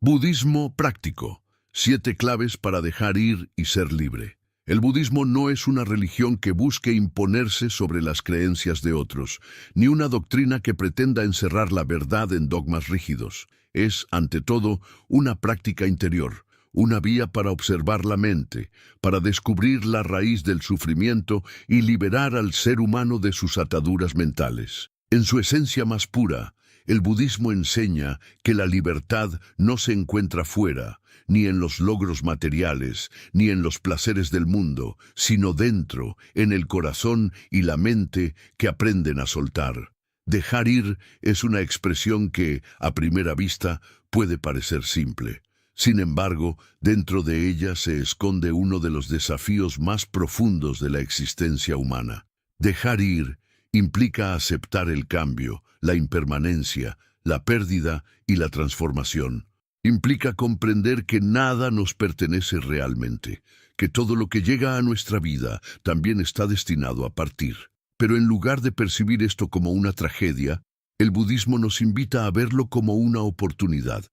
Budismo práctico. 7 claves para dejar ir y ser libre. El budismo no es una religión que busque imponerse sobre las creencias de otros, ni una doctrina que pretenda encerrar la verdad en dogmas rígidos. Es, ante todo, una práctica interior, una vía para observar la mente, para descubrir la raíz del sufrimiento y liberar al ser humano de sus ataduras mentales. En su esencia más pura, el budismo enseña que la libertad no se encuentra fuera, ni en los logros materiales, ni en los placeres del mundo, sino dentro, en el corazón y la mente que aprenden a soltar. Dejar ir es una expresión que, a primera vista, puede parecer simple. Sin embargo, dentro de ella se esconde uno de los desafíos más profundos de la existencia humana. Dejar ir implica aceptar el cambio, la impermanencia, la pérdida y la transformación. Implica comprender que nada nos pertenece realmente, que todo lo que llega a nuestra vida también está destinado a partir. Pero en lugar de percibir esto como una tragedia, el budismo nos invita a verlo como una oportunidad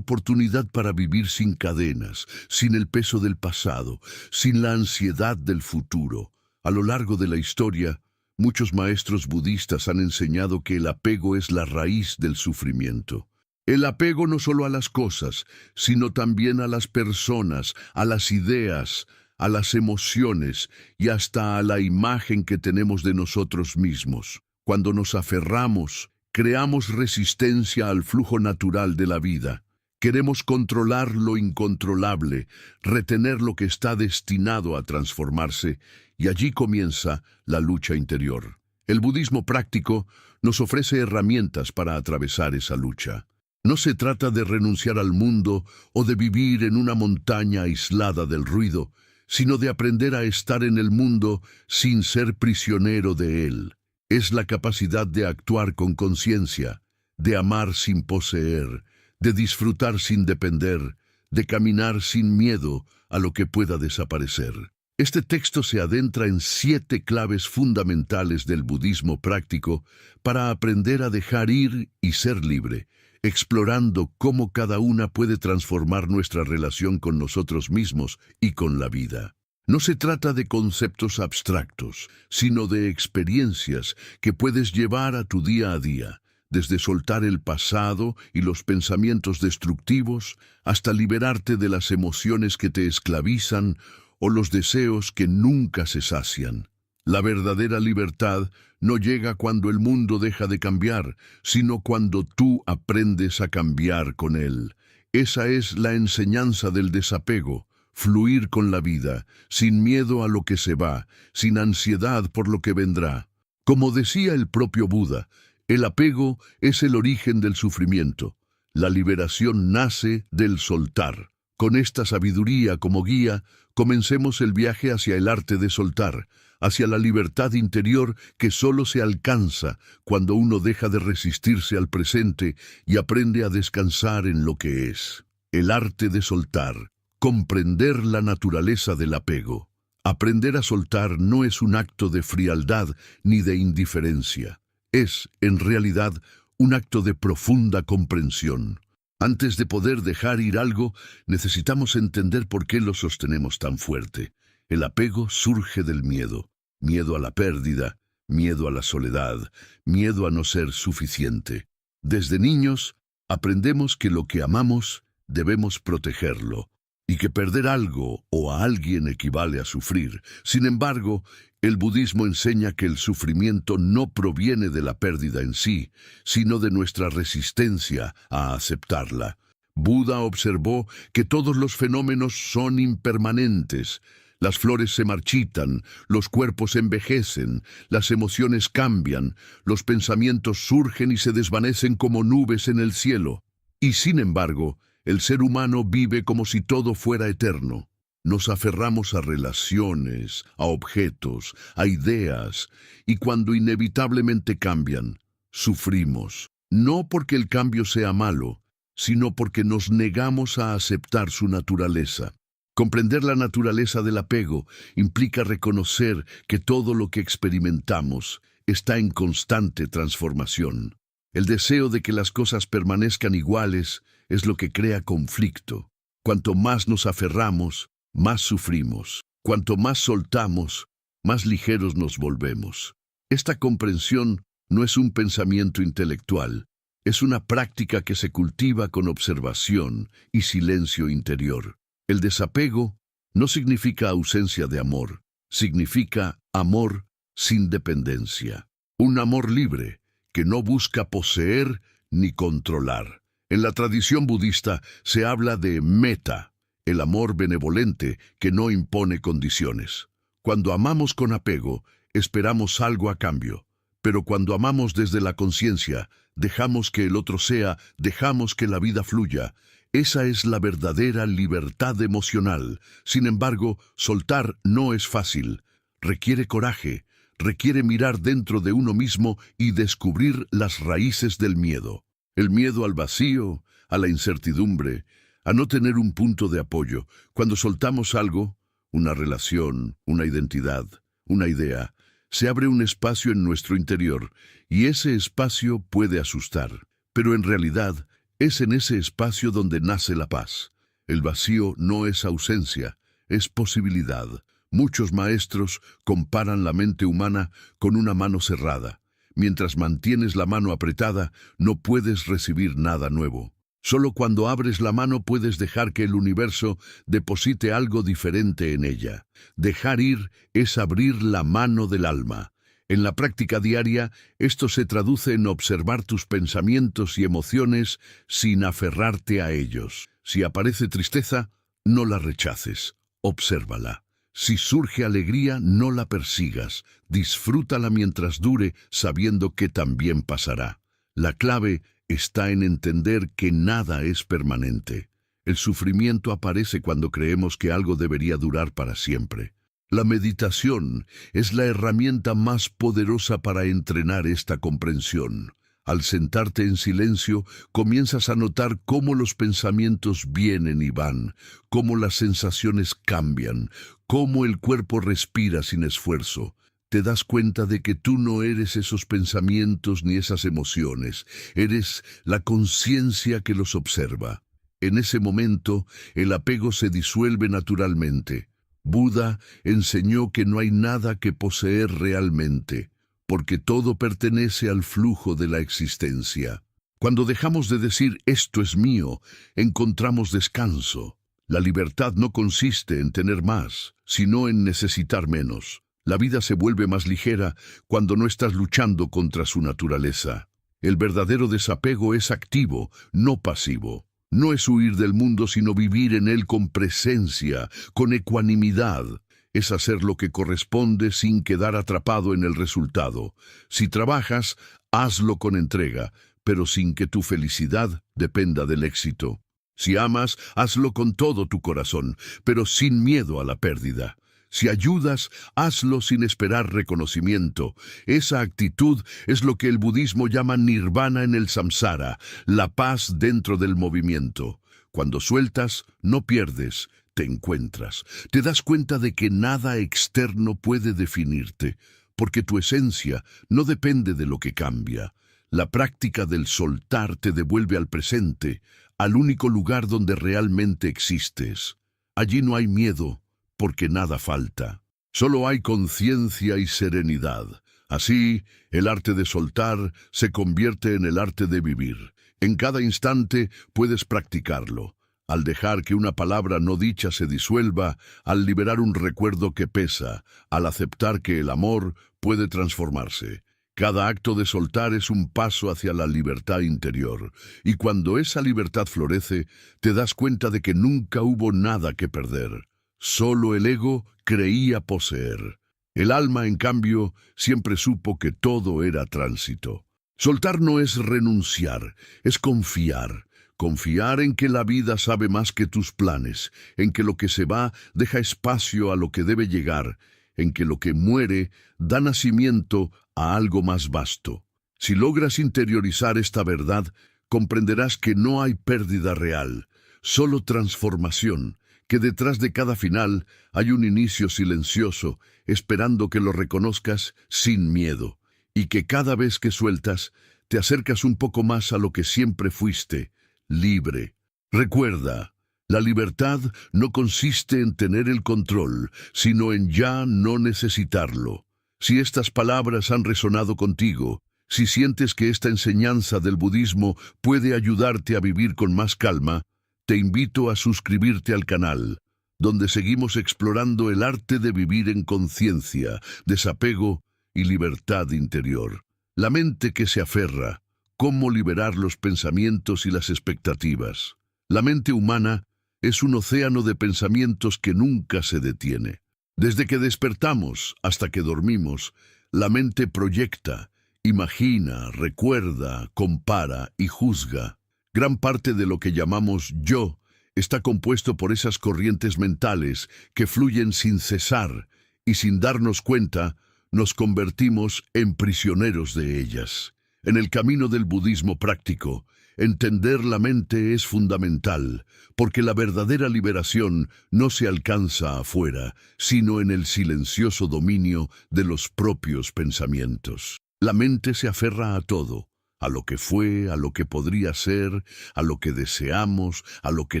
para vivir sin cadenas, sin el peso del pasado, sin la ansiedad del futuro. A lo largo de la historia, muchos maestros budistas han enseñado que el apego es la raíz del sufrimiento. El apego no solo a las cosas, sino también a las personas, a las ideas, a las emociones y hasta a la imagen que tenemos de nosotros mismos. Cuando nos aferramos, creamos resistencia al flujo natural de la vida. Queremos controlar lo incontrolable, retener lo que está destinado a transformarse, y allí comienza la lucha interior. El budismo práctico nos ofrece herramientas para atravesar esa lucha. No se trata de renunciar al mundo o de vivir en una montaña aislada del ruido, sino de aprender a estar en el mundo sin ser prisionero de él. Es la capacidad de actuar con conciencia, de amar sin poseer, de disfrutar sin depender, de caminar sin miedo a lo que pueda desaparecer. Este texto se adentra en 7 claves fundamentales del budismo práctico para aprender a dejar ir y ser libre, explorando cómo cada una puede transformar nuestra relación con nosotros mismos y con la vida. No se trata de conceptos abstractos, sino de experiencias que puedes llevar a tu día a día, desde soltar el pasado y los pensamientos destructivos hasta liberarte de las emociones que te esclavizan o los deseos que nunca se sacian. La verdadera libertad no llega cuando el mundo deja de cambiar, sino cuando tú aprendes a cambiar con él. Esa es la enseñanza del desapego, fluir con la vida, sin miedo a lo que se va, sin ansiedad por lo que vendrá. Como decía el propio Buda, el apego es el origen del sufrimiento. La liberación nace del soltar. Con esta sabiduría como guía, comencemos el viaje hacia el arte de soltar, hacia la libertad interior que solo se alcanza cuando uno deja de resistirse al presente y aprende a descansar en lo que es. El arte de soltar, comprender la naturaleza del apego. Aprender a soltar no es un acto de frialdad ni de indiferencia. Es, en realidad, un acto de profunda comprensión. Antes de poder dejar ir algo, necesitamos entender por qué lo sostenemos tan fuerte. El apego surge del miedo. Miedo a la pérdida, miedo a la soledad, miedo a no ser suficiente. Desde niños, aprendemos que lo que amamos debemos protegerlo, y que perder algo o a alguien equivale a sufrir. Sin embargo, el budismo enseña que el sufrimiento no proviene de la pérdida en sí, sino de nuestra resistencia a aceptarla. Buda observó que todos los fenómenos son impermanentes. Las flores se marchitan, los cuerpos envejecen, las emociones cambian, los pensamientos surgen y se desvanecen como nubes en el cielo. Y sin embargo, el ser humano vive como si todo fuera eterno. Nos aferramos a relaciones, a objetos, a ideas, y cuando inevitablemente cambian, sufrimos. No porque el cambio sea malo, sino porque nos negamos a aceptar su naturaleza. Comprender la naturaleza del apego implica reconocer que todo lo que experimentamos está en constante transformación. El deseo de que las cosas permanezcan iguales es lo que crea conflicto. Cuanto más nos aferramos, más sufrimos. Cuanto más soltamos, más ligeros nos volvemos. Esta comprensión no es un pensamiento intelectual, es una práctica que se cultiva con observación y silencio interior. El desapego no significa ausencia de amor, significa amor sin dependencia. Un amor libre que no busca poseer ni controlar. En la tradición budista se habla de metta, el amor benevolente que no impone condiciones. Cuando amamos con apego, esperamos algo a cambio, pero cuando amamos desde la conciencia, dejamos que el otro sea, dejamos que la vida fluya. Esa es la verdadera libertad emocional. Sin embargo, soltar no es fácil. Requiere coraje, requiere mirar dentro de uno mismo y descubrir las raíces del miedo. El miedo al vacío, a la incertidumbre, a no tener un punto de apoyo. Cuando soltamos algo, una relación, una identidad, una idea, se abre un espacio en nuestro interior y ese espacio puede asustar. Pero en realidad es en ese espacio donde nace la paz. El vacío no es ausencia, es posibilidad. Muchos maestros comparan la mente humana con una mano cerrada. Mientras mantienes la mano apretada, no puedes recibir nada nuevo. Solo cuando abres la mano puedes dejar que el universo deposite algo diferente en ella. Dejar ir es abrir la mano del alma. En la práctica diaria, esto se traduce en observar tus pensamientos y emociones sin aferrarte a ellos. Si aparece tristeza, no la rechaces, obsérvala. Si surge alegría, no la persigas. Disfrútala mientras dure, sabiendo que también pasará. La clave está en entender que nada es permanente. El sufrimiento aparece cuando creemos que algo debería durar para siempre. La meditación es la herramienta más poderosa para entrenar esta comprensión. Al sentarte en silencio, comienzas a notar cómo los pensamientos vienen y van, cómo las sensaciones cambian, cómo el cuerpo respira sin esfuerzo. Te das cuenta de que tú no eres esos pensamientos ni esas emociones, eres la conciencia que los observa. En ese momento, el apego se disuelve naturalmente. Buda enseñó que no hay nada que poseer realmente, porque todo pertenece al flujo de la existencia. Cuando dejamos de decir «esto es mío», encontramos descanso. La libertad no consiste en tener más, sino en necesitar menos. La vida se vuelve más ligera cuando no estás luchando contra su naturaleza. El verdadero desapego es activo, no pasivo. No es huir del mundo, sino vivir en él con presencia, con ecuanimidad. Es hacer lo que corresponde sin quedar atrapado en el resultado. Si trabajas, hazlo con entrega, pero sin que tu felicidad dependa del éxito. Si amas, hazlo con todo tu corazón, pero sin miedo a la pérdida. Si ayudas, hazlo sin esperar reconocimiento. Esa actitud es lo que el budismo llama nirvana en el samsara, la paz dentro del movimiento. Cuando sueltas, no pierdes, te encuentras. Te das cuenta de que nada externo puede definirte, porque tu esencia no depende de lo que cambia. La práctica del soltar te devuelve al presente, al único lugar donde realmente existes. Allí no hay miedo, porque nada falta. Solo hay conciencia y serenidad. Así, el arte de soltar se convierte en el arte de vivir. En cada instante puedes practicarlo. Al dejar que una palabra no dicha se disuelva, al liberar un recuerdo que pesa, al aceptar que el amor puede transformarse. Cada acto de soltar es un paso hacia la libertad interior. Y cuando esa libertad florece, te das cuenta de que nunca hubo nada que perder. Solo el ego creía poseer. El alma, en cambio, siempre supo que todo era tránsito. Soltar no es renunciar, es confiar. Confiar en que la vida sabe más que tus planes, en que lo que se va deja espacio a lo que debe llegar, en que lo que muere da nacimiento a algo más vasto. Si logras interiorizar esta verdad, comprenderás que no hay pérdida real, solo transformación, que detrás de cada final hay un inicio silencioso, esperando que lo reconozcas sin miedo, y que cada vez que sueltas, te acercas un poco más a lo que siempre fuiste, libre. Recuerda, la libertad no consiste en tener el control, sino en ya no necesitarlo. Si estas palabras han resonado contigo, si sientes que esta enseñanza del budismo puede ayudarte a vivir con más calma, te invito a suscribirte al canal, donde seguimos explorando el arte de vivir en conciencia, desapego y libertad interior. La mente que se aferra, cómo liberar los pensamientos y las expectativas. La mente humana es un océano de pensamientos que nunca se detiene. Desde que despertamos hasta que dormimos, la mente proyecta, imagina, recuerda, compara y juzga. Gran parte de lo que llamamos yo está compuesto por esas corrientes mentales que fluyen sin cesar y sin darnos cuenta nos convertimos en prisioneros de ellas. En el camino del budismo práctico, entender la mente es fundamental, porque la verdadera liberación no se alcanza afuera, sino en el silencioso dominio de los propios pensamientos. La mente se aferra a todo, a lo que fue, a lo que podría ser, a lo que deseamos, a lo que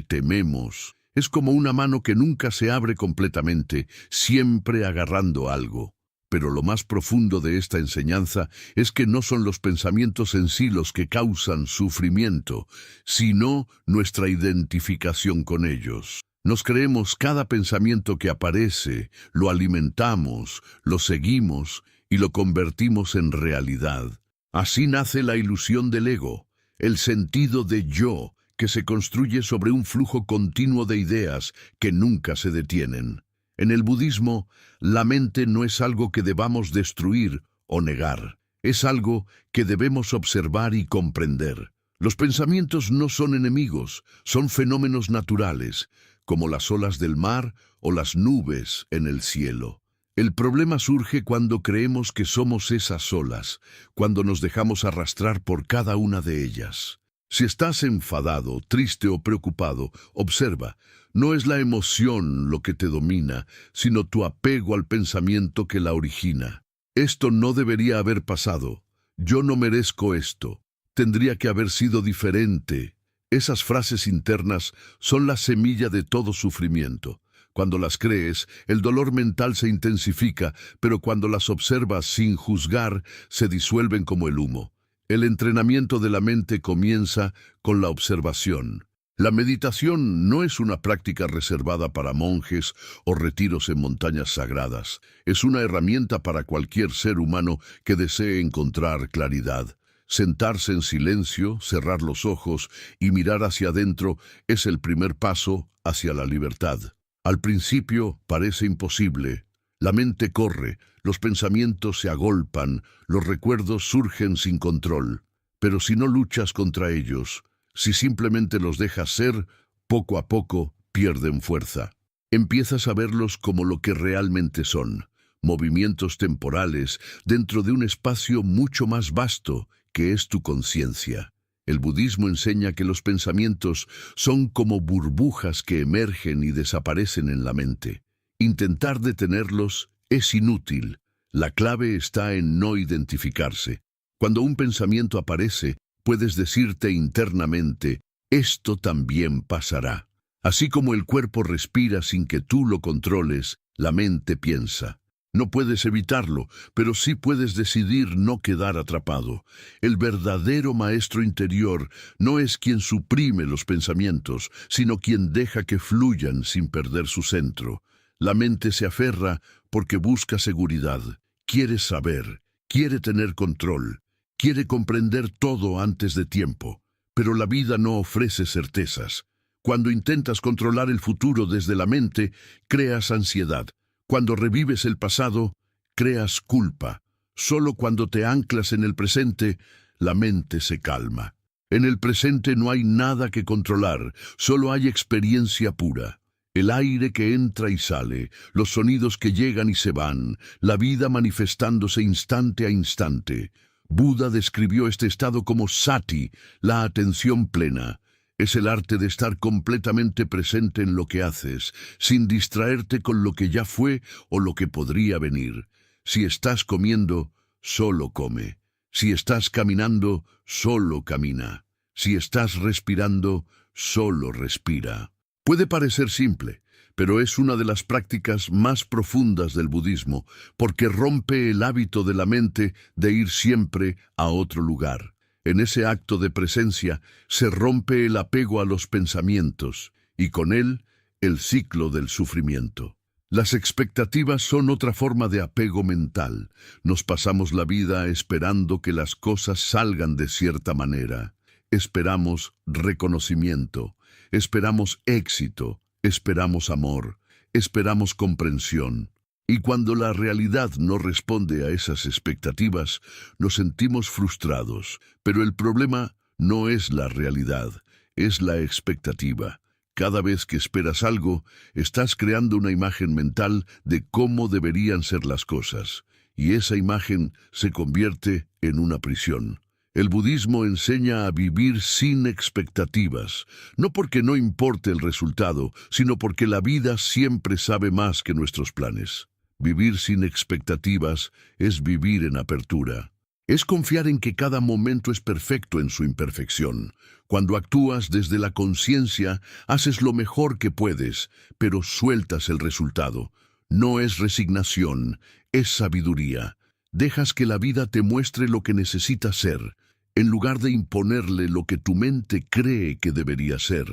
tememos. Es como una mano que nunca se abre completamente, siempre agarrando algo. Pero lo más profundo de esta enseñanza es que no son los pensamientos en sí los que causan sufrimiento, sino nuestra identificación con ellos. Nos creemos cada pensamiento que aparece, lo alimentamos, lo seguimos y lo convertimos en realidad. Así nace la ilusión del ego, el sentido de yo, que se construye sobre un flujo continuo de ideas que nunca se detienen. En el budismo, la mente no es algo que debamos destruir o negar, es algo que debemos observar y comprender. Los pensamientos no son enemigos, son fenómenos naturales, como las olas del mar o las nubes en el cielo. El problema surge cuando creemos que somos esas olas, cuando nos dejamos arrastrar por cada una de ellas. Si estás enfadado, triste o preocupado, observa, no es la emoción lo que te domina, sino tu apego al pensamiento que la origina. Esto no debería haber pasado. Yo no merezco esto. Tendría que haber sido diferente. Esas frases internas son la semilla de todo sufrimiento. Cuando las crees, el dolor mental se intensifica, pero cuando las observas sin juzgar, se disuelven como el humo. El entrenamiento de la mente comienza con la observación. La meditación no es una práctica reservada para monjes o retiros en montañas sagradas. Es una herramienta para cualquier ser humano que desee encontrar claridad. Sentarse en silencio, cerrar los ojos y mirar hacia adentro es el primer paso hacia la libertad. Al principio parece imposible. La mente corre, los pensamientos se agolpan, los recuerdos surgen sin control. Pero si no luchas contra ellos, si simplemente los dejas ser, poco a poco pierden fuerza. Empiezas a verlos como lo que realmente son, movimientos temporales dentro de un espacio mucho más vasto que es tu conciencia. El budismo enseña que los pensamientos son como burbujas que emergen y desaparecen en la mente. Intentar detenerlos es inútil. La clave está en no identificarse. Cuando un pensamiento aparece, puedes decirte internamente, esto también pasará. Así como el cuerpo respira sin que tú lo controles, la mente piensa. No puedes evitarlo, pero sí puedes decidir no quedar atrapado. El verdadero maestro interior no es quien suprime los pensamientos, sino quien deja que fluyan sin perder su centro. La mente se aferra porque busca seguridad, quiere saber, quiere tener control, quiere comprender todo antes de tiempo. Pero la vida no ofrece certezas. Cuando intentas controlar el futuro desde la mente, creas ansiedad. Cuando revives el pasado, creas culpa. Solo cuando te anclas en el presente, la mente se calma. En el presente no hay nada que controlar, solo hay experiencia pura. El aire que entra y sale, los sonidos que llegan y se van, la vida manifestándose instante a instante. Buda describió este estado como sati, la atención plena. Es el arte de estar completamente presente en lo que haces, sin distraerte con lo que ya fue o lo que podría venir. Si estás comiendo, solo come. Si estás caminando, solo camina. Si estás respirando, solo respira. Puede parecer simple, pero es una de las prácticas más profundas del budismo, porque rompe el hábito de la mente de ir siempre a otro lugar. En ese acto de presencia se rompe el apego a los pensamientos, y con él, el ciclo del sufrimiento. Las expectativas son otra forma de apego mental. Nos pasamos la vida esperando que las cosas salgan de cierta manera. Esperamos reconocimiento, esperamos éxito, esperamos amor, esperamos comprensión. Y cuando la realidad no responde a esas expectativas, nos sentimos frustrados. Pero el problema no es la realidad, es la expectativa. Cada vez que esperas algo, estás creando una imagen mental de cómo deberían ser las cosas, y esa imagen se convierte en una prisión. El budismo enseña a vivir sin expectativas, no porque no importe el resultado, sino porque la vida siempre sabe más que nuestros planes. Vivir sin expectativas es vivir en apertura. Es confiar en que cada momento es perfecto en su imperfección. Cuando actúas desde la conciencia, haces lo mejor que puedes, pero sueltas el resultado. No es resignación, es sabiduría. Dejas que la vida te muestre lo que necesitas ser, en lugar de imponerle lo que tu mente cree que debería ser.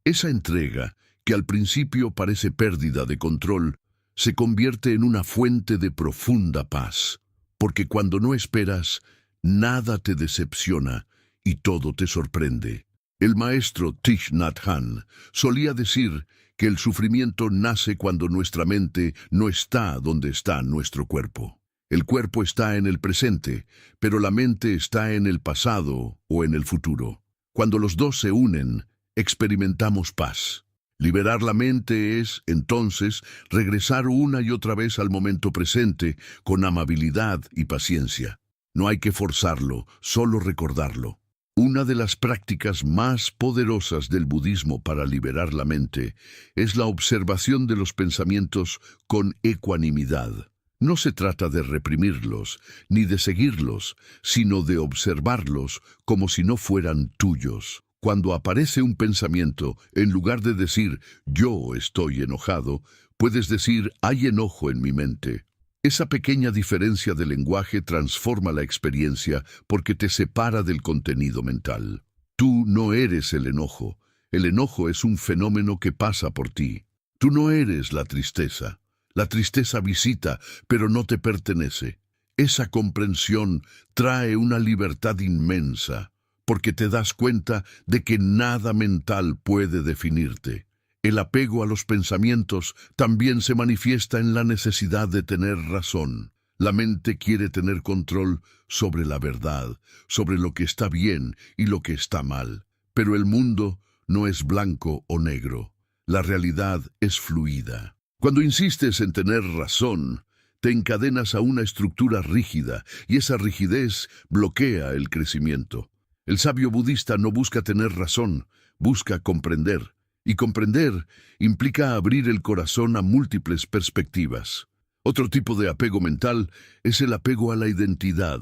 Esa entrega, que al principio parece pérdida de control, se convierte en una fuente de profunda paz. Porque cuando no esperas, nada te decepciona y todo te sorprende. El maestro Thich Nhat Hanh solía decir que el sufrimiento nace cuando nuestra mente no está donde está nuestro cuerpo. El cuerpo está en el presente, pero la mente está en el pasado o en el futuro. Cuando los dos se unen, experimentamos paz. Liberar la mente es, entonces, regresar una y otra vez al momento presente con amabilidad y paciencia. No hay que forzarlo, solo recordarlo. Una de las prácticas más poderosas del budismo para liberar la mente es la observación de los pensamientos con ecuanimidad. No se trata de reprimirlos, ni de seguirlos, sino de observarlos como si no fueran tuyos. Cuando aparece un pensamiento, en lugar de decir «yo estoy enojado», puedes decir «hay enojo en mi mente». Esa pequeña diferencia de lenguaje transforma la experiencia porque te separa del contenido mental. Tú no eres el enojo es un fenómeno que pasa por ti. Tú no eres la tristeza visita, pero no te pertenece. Esa comprensión trae una libertad inmensa, porque te das cuenta de que nada mental puede definirte. El apego a los pensamientos también se manifiesta en la necesidad de tener razón. La mente quiere tener control sobre la verdad, sobre lo que está bien y lo que está mal. Pero el mundo no es blanco o negro. La realidad es fluida. Cuando insistes en tener razón, te encadenas a una estructura rígida y esa rigidez bloquea el crecimiento. El sabio budista no busca tener razón, busca comprender. Y comprender implica abrir el corazón a múltiples perspectivas. Otro tipo de apego mental es el apego a la identidad.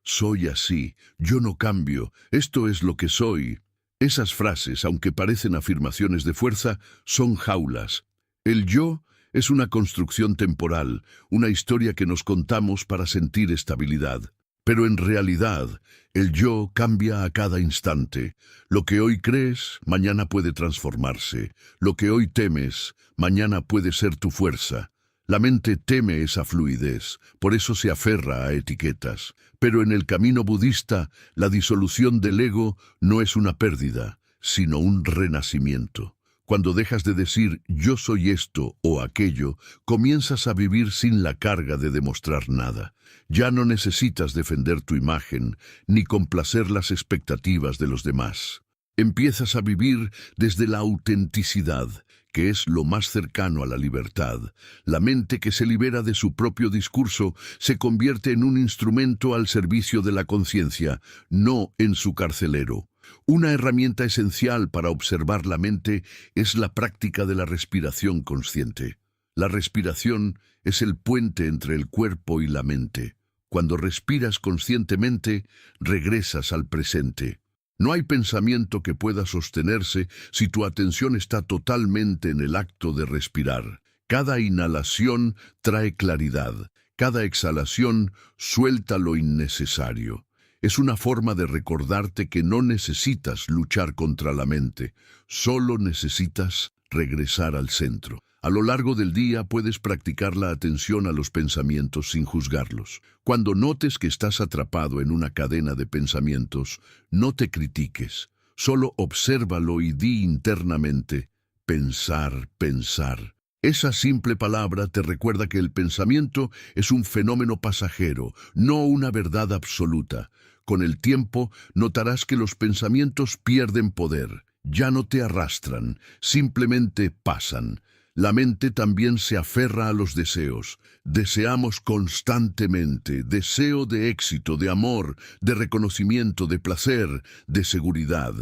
Soy así, yo no cambio, esto es lo que soy. Esas frases, aunque parecen afirmaciones de fuerza, son jaulas. El yo es una construcción temporal, una historia que nos contamos para sentir estabilidad. Pero en realidad, el yo cambia a cada instante. Lo que hoy crees, mañana puede transformarse. Lo que hoy temes, mañana puede ser tu fuerza. La mente teme esa fluidez, por eso se aferra a etiquetas. Pero en el camino budista, la disolución del ego no es una pérdida, sino un renacimiento. Cuando dejas de decir yo soy esto o aquello, comienzas a vivir sin la carga de demostrar nada. Ya no necesitas defender tu imagen ni complacer las expectativas de los demás. Empiezas a vivir desde la autenticidad, que es lo más cercano a la libertad. La mente que se libera de su propio discurso se convierte en un instrumento al servicio de la conciencia, no en su carcelero. Una herramienta esencial para observar la mente es la práctica de la respiración consciente. La respiración es el puente entre el cuerpo y la mente. Cuando respiras conscientemente, regresas al presente. No hay pensamiento que pueda sostenerse si tu atención está totalmente en el acto de respirar. Cada inhalación trae claridad. Cada exhalación suelta lo innecesario. Es una forma de recordarte que no necesitas luchar contra la mente, solo necesitas regresar al centro. A lo largo del día puedes practicar la atención a los pensamientos sin juzgarlos. Cuando notes que estás atrapado en una cadena de pensamientos, no te critiques, solo obsérvalo y di internamente, pensar, pensar. Esa simple palabra te recuerda que el pensamiento es un fenómeno pasajero, no una verdad absoluta. Con el tiempo, notarás que los pensamientos pierden poder, ya no te arrastran, simplemente pasan. La mente también se aferra a los deseos. Deseamos constantemente, deseo de éxito, de amor, de reconocimiento, de placer, de seguridad.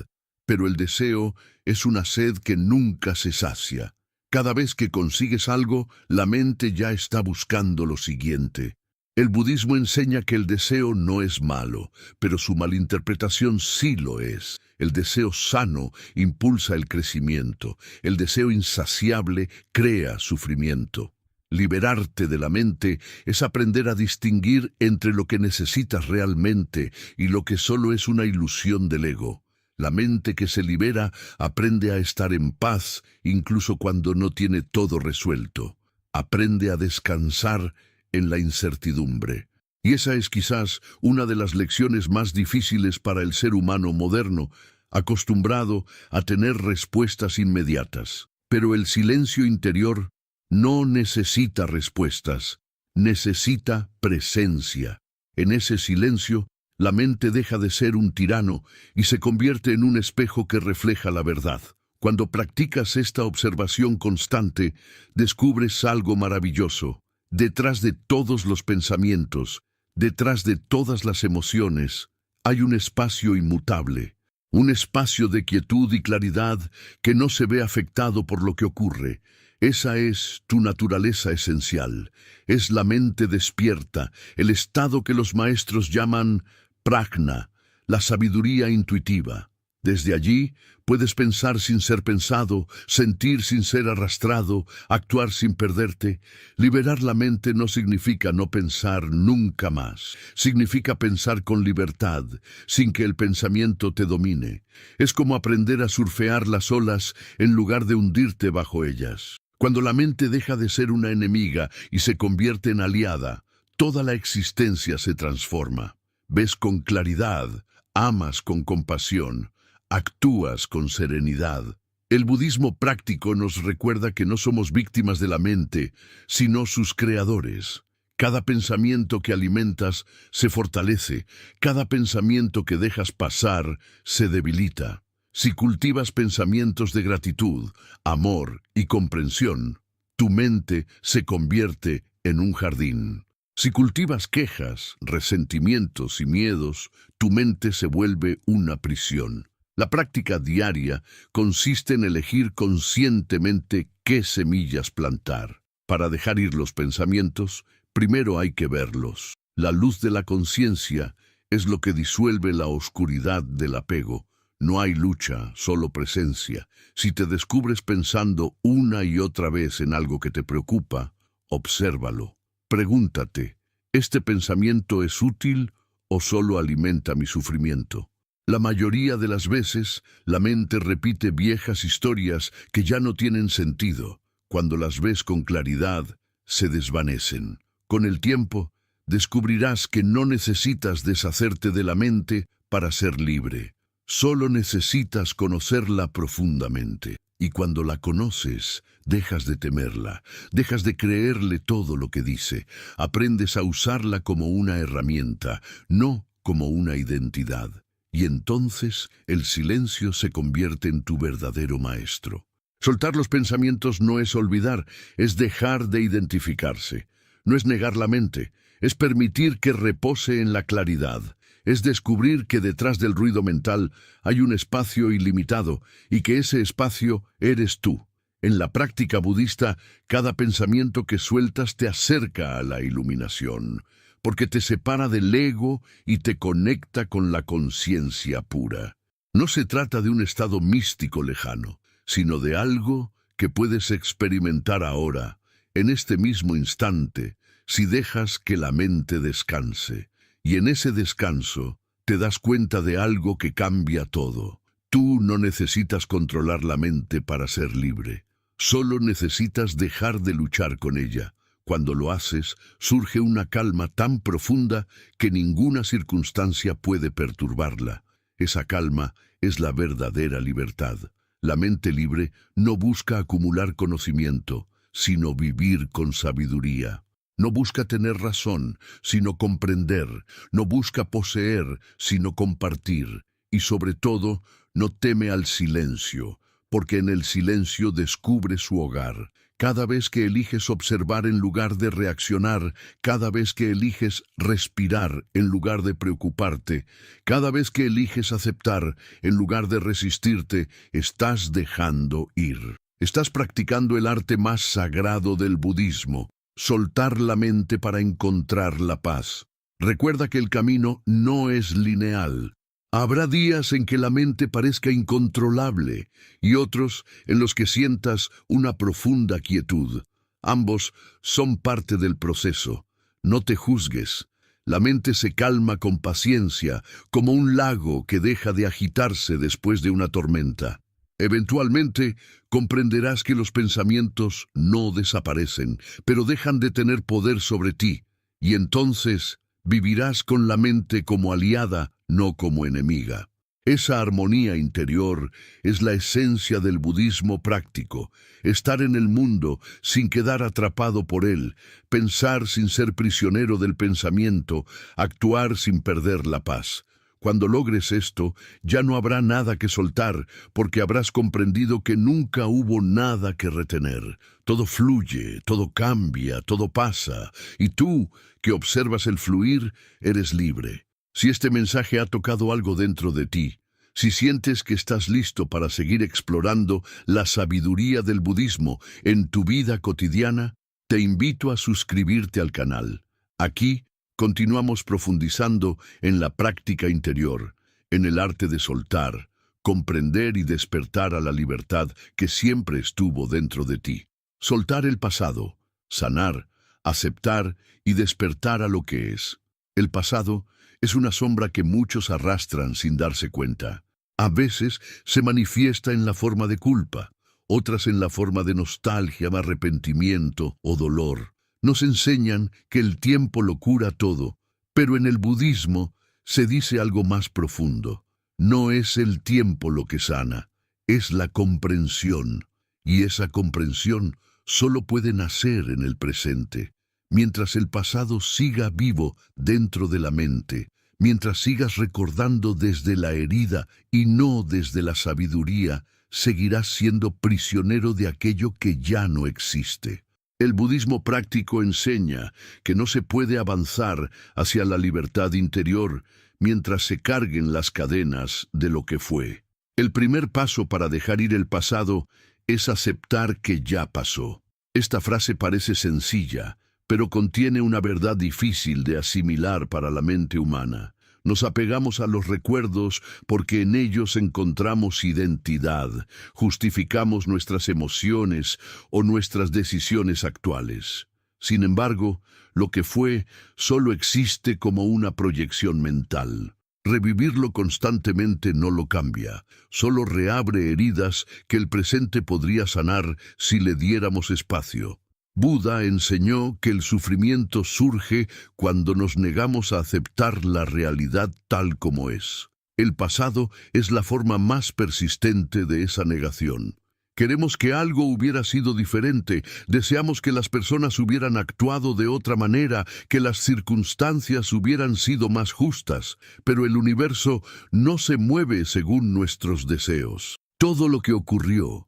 Pero el deseo es una sed que nunca se sacia. Cada vez que consigues algo, la mente ya está buscando lo siguiente. El budismo enseña que el deseo no es malo, pero su malinterpretación sí lo es. El deseo sano impulsa el crecimiento. El deseo insaciable crea sufrimiento. Liberarte de la mente es aprender a distinguir entre lo que necesitas realmente y lo que solo es una ilusión del ego. La mente que se libera aprende a estar en paz incluso cuando no tiene todo resuelto. Aprende a descansar en la incertidumbre. Y esa es quizás una de las lecciones más difíciles para el ser humano moderno, acostumbrado a tener respuestas inmediatas. Pero el silencio interior no necesita respuestas, necesita presencia. En ese silencio, la mente deja de ser un tirano y se convierte en un espejo que refleja la verdad. Cuando practicas esta observación constante, descubres algo maravilloso. Detrás de todos los pensamientos, detrás de todas las emociones, hay un espacio inmutable, un espacio de quietud y claridad que no se ve afectado por lo que ocurre. Esa es tu naturaleza esencial, es la mente despierta, el estado que los maestros llaman prajna, la sabiduría intuitiva. Desde allí puedes pensar sin ser pensado, sentir sin ser arrastrado, actuar sin perderte. Liberar la mente no significa no pensar nunca más. Significa pensar con libertad, sin que el pensamiento te domine. Es como aprender a surfear las olas en lugar de hundirte bajo ellas. Cuando la mente deja de ser una enemiga y se convierte en aliada, toda la existencia se transforma. Ves con claridad, amas con compasión, actúas con serenidad. El budismo práctico nos recuerda que no somos víctimas de la mente, sino sus creadores. Cada pensamiento que alimentas se fortalece, cada pensamiento que dejas pasar se debilita. Si cultivas pensamientos de gratitud, amor y comprensión, tu mente se convierte en un jardín. Si cultivas quejas, resentimientos y miedos, tu mente se vuelve una prisión. La práctica diaria consiste en elegir conscientemente qué semillas plantar. Para dejar ir los pensamientos, primero hay que verlos. La luz de la conciencia es lo que disuelve la oscuridad del apego. No hay lucha, solo presencia. Si te descubres pensando una y otra vez en algo que te preocupa, obsérvalo. Pregúntate, ¿este pensamiento es útil o solo alimenta mi sufrimiento? La mayoría de las veces, la mente repite viejas historias que ya no tienen sentido. Cuando las ves con claridad, se desvanecen. Con el tiempo, descubrirás que no necesitas deshacerte de la mente para ser libre. Solo necesitas conocerla profundamente. Y cuando la conoces, dejas de temerla, dejas de creerle todo lo que dice. Aprendes a usarla como una herramienta, no como una identidad. Y entonces el silencio se convierte en tu verdadero maestro. Soltar los pensamientos no es olvidar, es dejar de identificarse. No es negar la mente, es permitir que repose en la claridad. Es descubrir que detrás del ruido mental hay un espacio ilimitado y que ese espacio eres tú. En la práctica budista, cada pensamiento que sueltas te acerca a la iluminación. porque te separa del ego y te conecta con la conciencia pura. No se trata de un estado místico lejano, sino de algo que puedes experimentar ahora, en este mismo instante, si dejas que la mente descanse. Y en ese descanso, te das cuenta de algo que cambia todo. Tú no necesitas controlar la mente para ser libre. Solo necesitas dejar de luchar con ella. Cuando lo haces, surge una calma tan profunda que ninguna circunstancia puede perturbarla. Esa calma es la verdadera libertad. La mente libre no busca acumular conocimiento, sino vivir con sabiduría. No busca tener razón, sino comprender. No busca poseer, sino compartir. Y sobre todo, no teme al silencio, porque en el silencio descubre su hogar. Cada vez que eliges observar en lugar de reaccionar, cada vez que eliges respirar en lugar de preocuparte, cada vez que eliges aceptar en lugar de resistirte, estás dejando ir. Estás practicando el arte más sagrado del budismo, soltar la mente para encontrar la paz. Recuerda que el camino no es lineal. Habrá días en que la mente parezca incontrolable y otros en los que sientas una profunda quietud. Ambos son parte del proceso. No te juzgues. La mente se calma con paciencia, como un lago que deja de agitarse después de una tormenta. Eventualmente comprenderás que los pensamientos no desaparecen, pero dejan de tener poder sobre ti, y entonces vivirás con la mente como aliada, no como enemiga. Esa armonía interior es la esencia del budismo práctico, estar en el mundo sin quedar atrapado por él, pensar sin ser prisionero del pensamiento, actuar sin perder la paz. Cuando logres esto, ya no habrá nada que soltar, porque habrás comprendido que nunca hubo nada que retener. Todo fluye, todo cambia, todo pasa, y tú, que observas el fluir, eres libre. Si este mensaje ha tocado algo dentro de ti, si sientes que estás listo para seguir explorando la sabiduría del budismo en tu vida cotidiana, te invito a suscribirte al canal. Aquí continuamos profundizando en la práctica interior, en el arte de soltar, comprender y despertar a la libertad que siempre estuvo dentro de ti. Soltar el pasado, sanar, aceptar y despertar a lo que es. El pasado es una sombra que muchos arrastran sin darse cuenta. A veces se manifiesta en la forma de culpa, otras en la forma de nostalgia, arrepentimiento o dolor. Nos enseñan que el tiempo lo cura todo, pero en el budismo se dice algo más profundo. No es el tiempo lo que sana, es la comprensión, y esa comprensión solo puede nacer en el presente. Mientras el pasado siga vivo dentro de la mente, mientras sigas recordando desde la herida y no desde la sabiduría, seguirás siendo prisionero de aquello que ya no existe. El budismo práctico enseña que no se puede avanzar hacia la libertad interior mientras se carguen las cadenas de lo que fue. El primer paso para dejar ir el pasado es aceptar que ya pasó. Esta frase parece sencilla, pero contiene una verdad difícil de asimilar para la mente humana. Nos apegamos a los recuerdos porque en ellos encontramos identidad, justificamos nuestras emociones o nuestras decisiones actuales. Sin embargo, lo que fue solo existe como una proyección mental. Revivirlo constantemente no lo cambia, solo reabre heridas que el presente podría sanar si le diéramos espacio. Buda enseñó que el sufrimiento surge cuando nos negamos a aceptar la realidad tal como es. El pasado es la forma más persistente de esa negación. Queremos que algo hubiera sido diferente, deseamos que las personas hubieran actuado de otra manera, que las circunstancias hubieran sido más justas, pero el universo no se mueve según nuestros deseos. Todo lo que ocurrió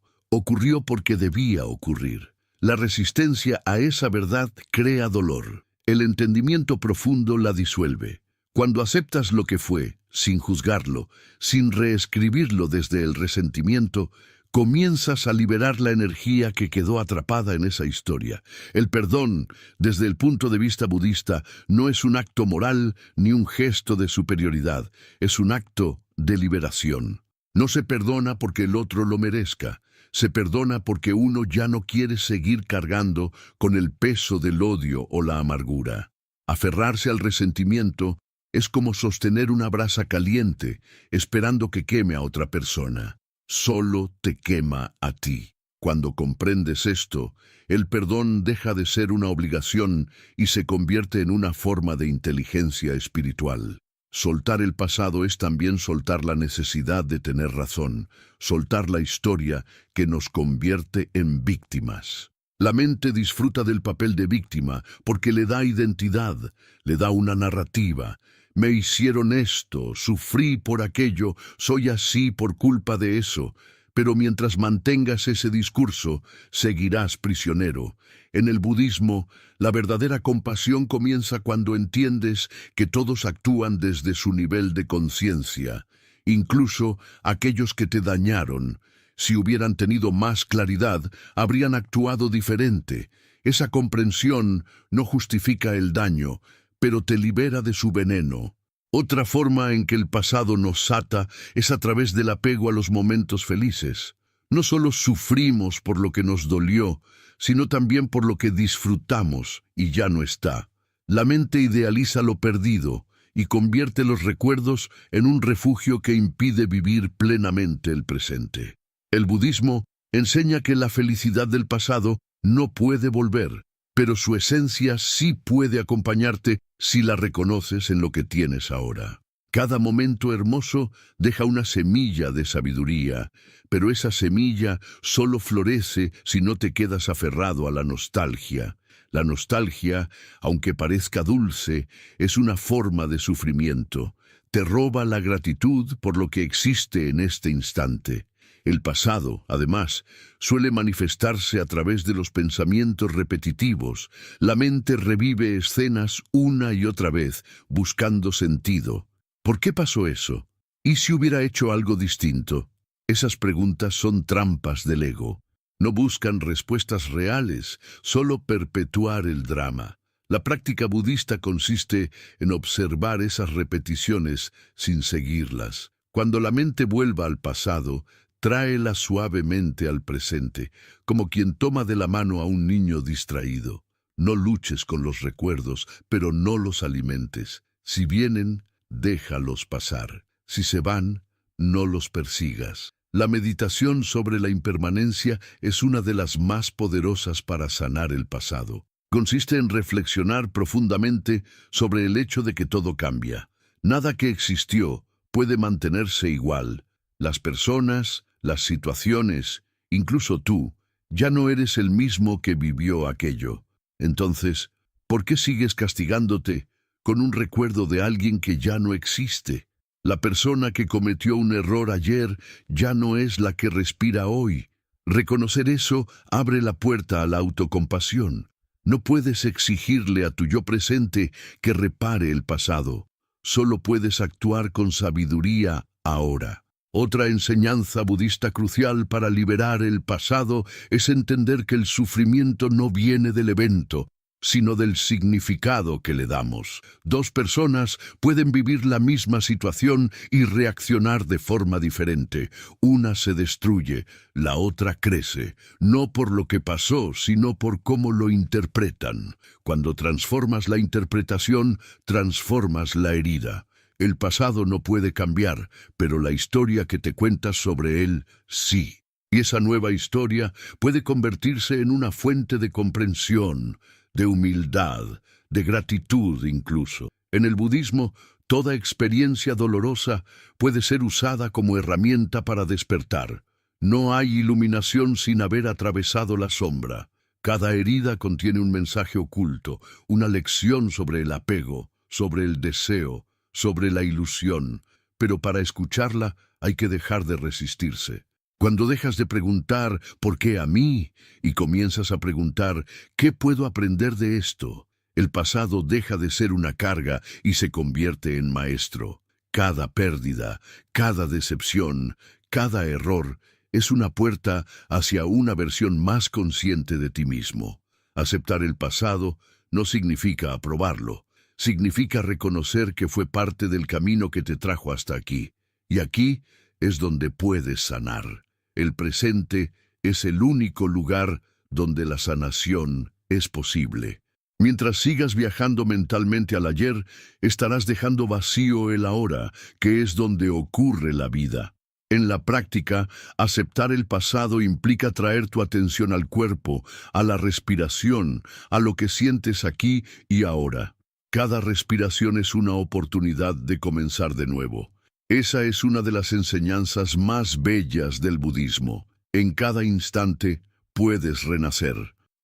porque debía ocurrir. La resistencia a esa verdad crea dolor. El entendimiento profundo la disuelve. Cuando aceptas lo que fue, sin juzgarlo, sin reescribirlo desde el resentimiento, comienzas a liberar la energía que quedó atrapada en esa historia. El perdón, desde el punto de vista budista, no es un acto moral ni un gesto de superioridad, es un acto de liberación. No se perdona porque el otro lo merezca, se perdona porque uno ya no quiere seguir cargando con el peso del odio o la amargura. Aferrarse al resentimiento es como sostener una brasa caliente, esperando que queme a otra persona. Solo te quema a ti. Cuando comprendes esto, el perdón deja de ser una obligación y se convierte en una forma de inteligencia espiritual. Soltar el pasado es también soltar la necesidad de tener razón, soltar la historia que nos convierte en víctimas. La mente disfruta del papel de víctima porque le da identidad, le da una narrativa. Me hicieron esto, sufrí por aquello, soy así por culpa de eso. Pero mientras mantengas ese discurso, seguirás prisionero. En el budismo, la verdadera compasión comienza cuando entiendes que todos actúan desde su nivel de conciencia, incluso aquellos que te dañaron. Si hubieran tenido más claridad, habrían actuado diferente. Esa comprensión no justifica el daño, pero te libera de su veneno. Otra forma en que el pasado nos ata es a través del apego a los momentos felices. No solo sufrimos por lo que nos dolió, sino también por lo que disfrutamos y ya no está. La mente idealiza lo perdido y convierte los recuerdos en un refugio que impide vivir plenamente el presente. El budismo enseña que la felicidad del pasado no puede volver, pero su esencia sí puede acompañarte si la reconoces en lo que tienes ahora. Cada momento hermoso deja una semilla de sabiduría, pero esa semilla solo florece si no te quedas aferrado a la nostalgia. La nostalgia, aunque parezca dulce, es una forma de sufrimiento. Te roba la gratitud por lo que existe en este instante. El pasado, además, suele manifestarse a través de los pensamientos repetitivos. La mente revive escenas una y otra vez, buscando sentido. ¿Por qué pasó eso? ¿Y si hubiera hecho algo distinto? Esas preguntas son trampas del ego. No buscan respuestas reales, solo perpetuar el drama. La práctica budista consiste en observar esas repeticiones sin seguirlas. Cuando la mente vuelva al pasado, tráela suavemente al presente, como quien toma de la mano a un niño distraído. No luches con los recuerdos, pero no los alimentes. Si vienen, déjalos pasar. Si se van, no los persigas. La meditación sobre la impermanencia es una de las más poderosas para sanar el pasado. Consiste en reflexionar profundamente sobre el hecho de que todo cambia. Nada que existió puede mantenerse igual. Las personas, las situaciones, incluso tú, ya no eres el mismo que vivió aquello. Entonces, ¿por qué sigues castigándote con un recuerdo de alguien que ya no existe? La persona que cometió un error ayer ya no es la que respira hoy. Reconocer eso abre la puerta a la autocompasión. No puedes exigirle a tu yo presente que repare el pasado. Solo puedes actuar con sabiduría ahora. Otra enseñanza budista crucial para liberar el pasado es entender que el sufrimiento no viene del evento, sino del significado que le damos. Dos personas pueden vivir la misma situación y reaccionar de forma diferente. Una se destruye, la otra crece, no por lo que pasó, sino por cómo lo interpretan. Cuando transformas la interpretación, transformas la herida. El pasado no puede cambiar, pero la historia que te cuentas sobre él, sí. Y esa nueva historia puede convertirse en una fuente de comprensión, de humildad, de gratitud incluso. En el budismo, toda experiencia dolorosa puede ser usada como herramienta para despertar. No hay iluminación sin haber atravesado la sombra. Cada herida contiene un mensaje oculto, una lección sobre el apego, sobre el deseo, sobre la ilusión, pero para escucharla hay que dejar de resistirse. Cuando dejas de preguntar ¿por qué a mí? Y comienzas a preguntar ¿qué puedo aprender de esto? El pasado deja de ser una carga y se convierte en maestro. Cada pérdida, cada decepción, cada error es una puerta hacia una versión más consciente de ti mismo. Aceptar el pasado no significa aprobarlo, significa reconocer que fue parte del camino que te trajo hasta aquí. Y aquí es donde puedes sanar. El presente es el único lugar donde la sanación es posible. Mientras sigas viajando mentalmente al ayer, estarás dejando vacío el ahora, que es donde ocurre la vida. En la práctica, aceptar el pasado implica traer tu atención al cuerpo, a la respiración, a lo que sientes aquí y ahora. Cada respiración es una oportunidad de comenzar de nuevo. Esa es una de las enseñanzas más bellas del budismo. En cada instante puedes renacer.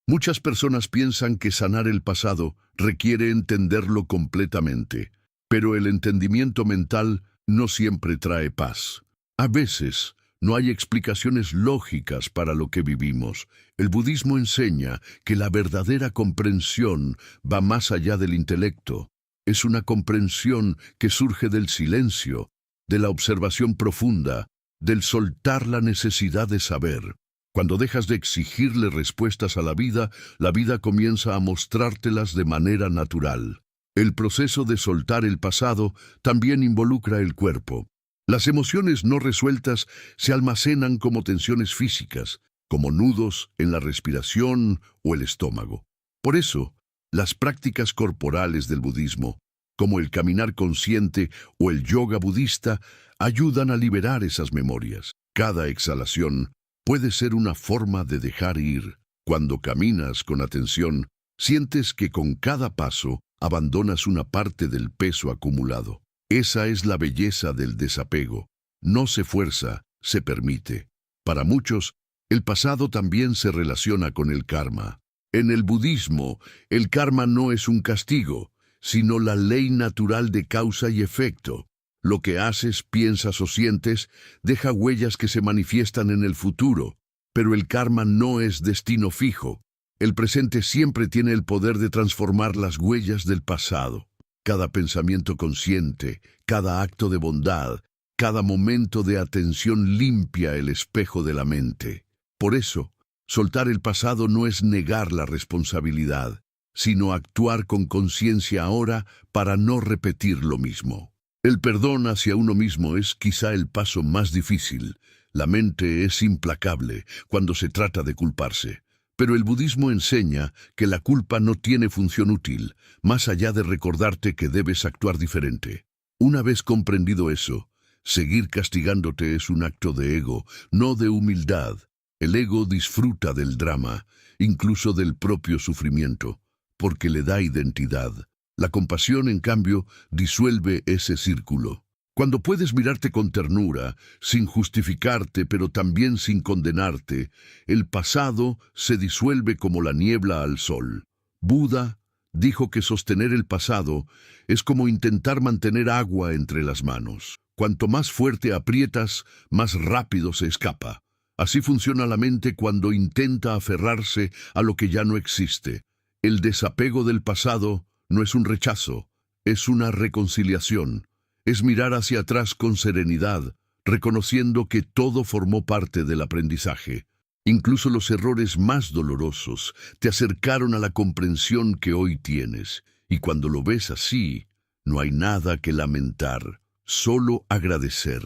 Muchas personas piensan que sanar el pasado requiere entenderlo completamente, pero el entendimiento mental no siempre trae paz. A veces, no hay explicaciones lógicas para lo que vivimos. El budismo enseña que la verdadera comprensión va más allá del intelecto. Es una comprensión que surge del silencio, de la observación profunda, del soltar la necesidad de saber. Cuando dejas de exigirle respuestas a la vida comienza a mostrártelas de manera natural. El proceso de soltar el pasado también involucra el cuerpo. Las emociones no resueltas se almacenan como tensiones físicas, como nudos en la respiración o el estómago. Por eso, las prácticas corporales del budismo, como el caminar consciente o el yoga budista, ayudan a liberar esas memorias. Cada exhalación puede ser una forma de dejar ir. Cuando caminas con atención, sientes que con cada paso abandonas una parte del peso acumulado. Esa es la belleza del desapego. No se fuerza, se permite. Para muchos, el pasado también se relaciona con el karma. En el budismo, el karma no es un castigo, sino la ley natural de causa y efecto. Lo que haces, piensas o sientes deja huellas que se manifiestan en el futuro, pero el karma no es destino fijo. El presente siempre tiene el poder de transformar las huellas del pasado. Cada pensamiento consciente, cada acto de bondad, cada momento de atención limpia el espejo de la mente. Por eso, soltar el pasado no es negar la responsabilidad, sino actuar con conciencia ahora para no repetir lo mismo. El perdón hacia uno mismo es quizá el paso más difícil. La mente es implacable cuando se trata de culparse. Pero el budismo enseña que la culpa no tiene función útil, más allá de recordarte que debes actuar diferente. Una vez comprendido eso, seguir castigándote es un acto de ego, no de humildad. El ego disfruta del drama, incluso del propio sufrimiento, porque le da identidad. La compasión, en cambio, disuelve ese círculo. Cuando puedes mirarte con ternura, sin justificarte, pero también sin condenarte, el pasado se disuelve como la niebla al sol. Buda dijo que sostener el pasado es como intentar mantener agua entre las manos. Cuanto más fuerte aprietas, más rápido se escapa. Así funciona la mente cuando intenta aferrarse a lo que ya no existe. El desapego del pasado no es un rechazo, es una reconciliación. Es mirar hacia atrás con serenidad, reconociendo que todo formó parte del aprendizaje. Incluso los errores más dolorosos te acercaron a la comprensión que hoy tienes. Y cuando lo ves así, no hay nada que lamentar, solo agradecer.